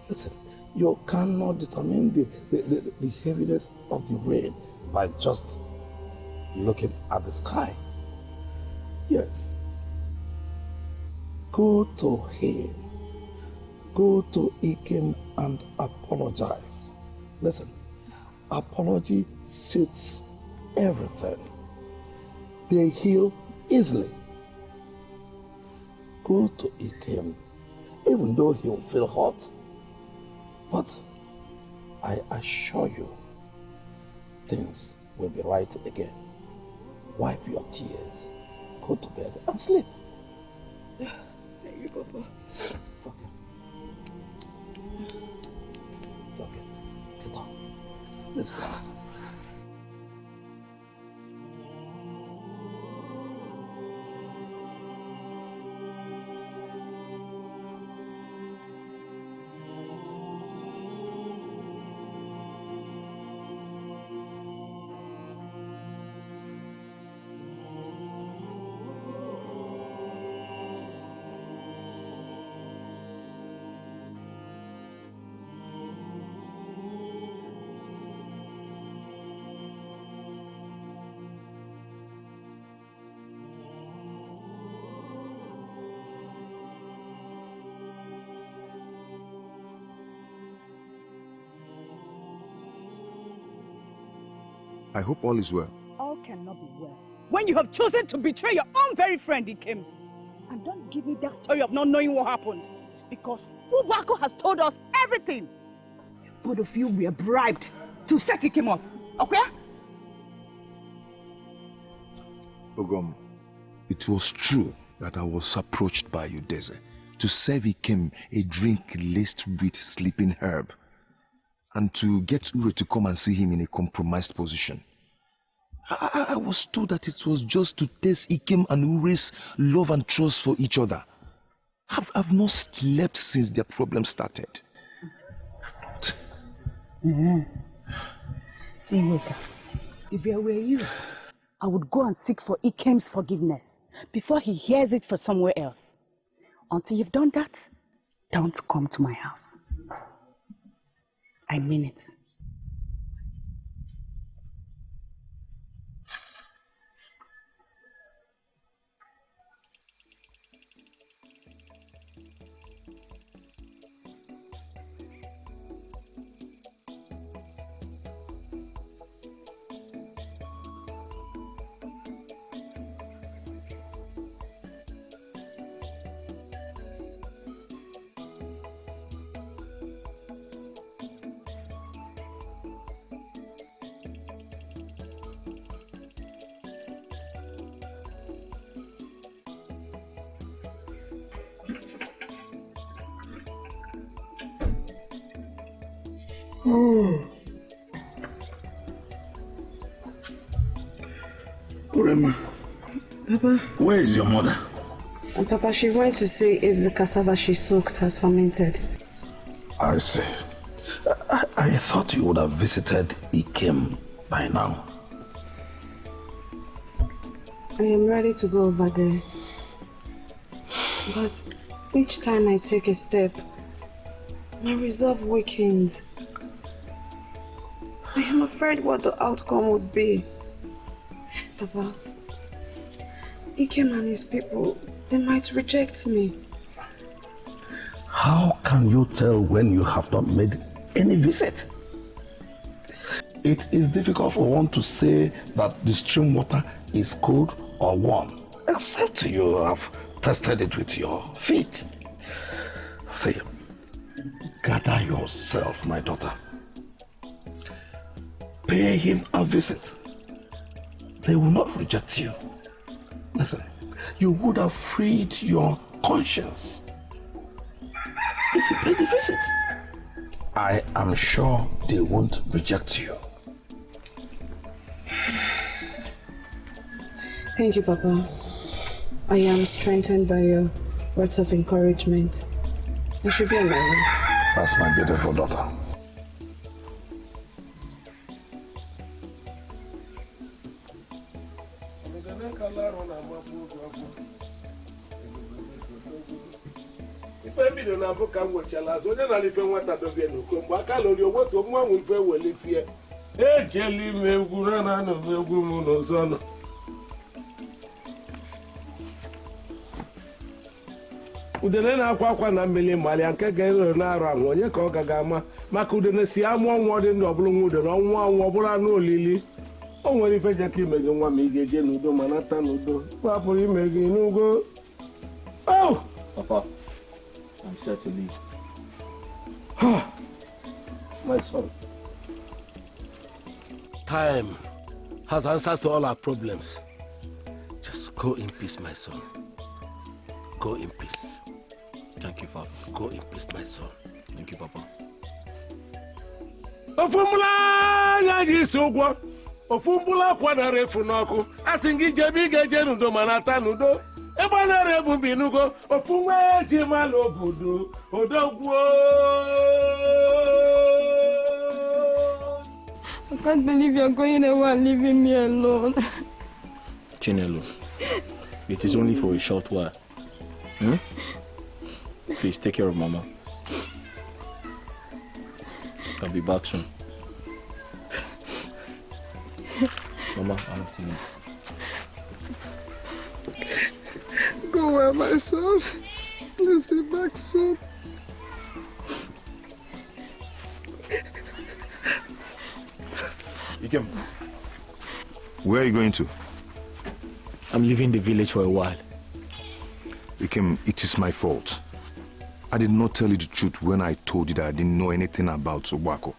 Listen, you cannot determine the heaviness of the rain by just looking at the sky. Yes. Go to him. Go to Ikem and apologize. Listen, apology suits everything. They heal easily. Go to Ikem, even though he'll feel hot. But I assure you, things will be right again. Wipe your tears, go to bed and sleep. Thank you, Papa. It's okay. It's okay. Get on. Let's go outside. I hope all is well. All cannot be well when you have chosen to betray your own very friend, Ikem. And don't give me that story of not knowing what happened, because Ubako has told us everything. Both of you were bribed to set Ikem up, okay? Ogom, it was true that I was approached by Udeze to serve Ikem a drink laced with sleeping herb and to get Ure to come and see him in a compromised position. I was told that it was just to test Ikem and Ure's love and trust for each other. I've not slept since their problem started. See, Weka, if I were you, I would go and seek for Ikem's forgiveness before he hears it from somewhere else. Until you've done that, don't come to my house. I mean it. Urema. Papa. Where is your mother? Papa, she went to see if the cassava she soaked has fermented. I see. I thought you would have visited Ikem by now. I am ready to go over there. But each time I take a step, my resolve weakens. I am afraid what the outcome would be. Papa, Ikem and his people, they might reject me. How can you tell when you have not made any visit? It is difficult for one to say that the stream water is cold or warm, except you have tested it with your feet. See, gather yourself, my daughter. Pay him a visit. They will not reject you. Listen, you would have freed your conscience if you paid the visit. I am sure they won't reject you. Thank you, Papa. I am strengthened by your words of encouragement. I should be on my way. That's my beautiful daughter. Udene na-akwa akwa na mmiri mali nke ga-ere na-arụ anwụ onye ka ọ gaga ama maka udene si amụ ọnwụ dị ndụ ọbụla nwa udene ọnwụ anwụ ọbụla anụ olili o nwere ife je ka ime gị nwa ma ị ga-eje n'udo ma nata n'udo kwapụrụ ime gị n'ugo. Oh! Papa, I'm set to leave. My son. Time has answers to all our problems. Just go in peace, my son. Go in peace. Thank you, Father. Go in peace, my son. Thank you, Papa. Ofumula ya ji sogwo. Ofumula kwa na refu n'ọkụ. Asị gị jebe ị ga-eje n'udo ma nata n'udo. Ebe na rebu binugo. Ofumula eji mala obodo. Odogwo. I can't believe you're going away and leaving me alone. Chinelo, it is only for a short while. Please take care of Mama. I'll be back soon. Mama, I have to leave. Go well, my son. Please be back soon. Ikem, where are you going to? I'm leaving the village for a while. Ikem, it is my fault. I did not tell you the truth when I told you that I didn't know anything about Obako.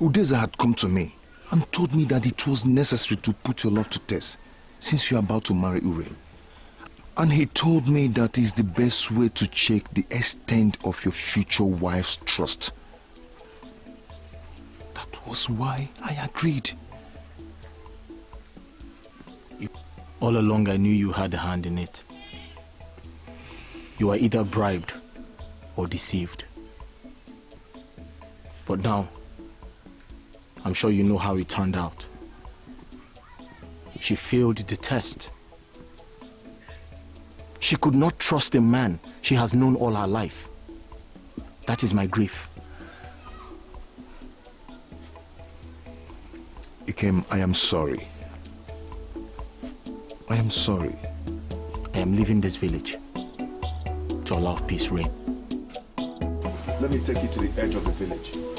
Udeza had come to me and told me that it was necessary to put your love to test. since you're about to marry Ure. And he told me that is the best way to check the extent of your future wife's trust. That was why I agreed. All along I knew you had a hand in it. You were either bribed or deceived. But now, I'm sure you know how it turned out. She failed the test. She could not trust a man she has known all her life. That is my grief. Ikem, I am sorry. I am sorry. I am leaving this village to allow peace reign. Let me take you to the edge of the village.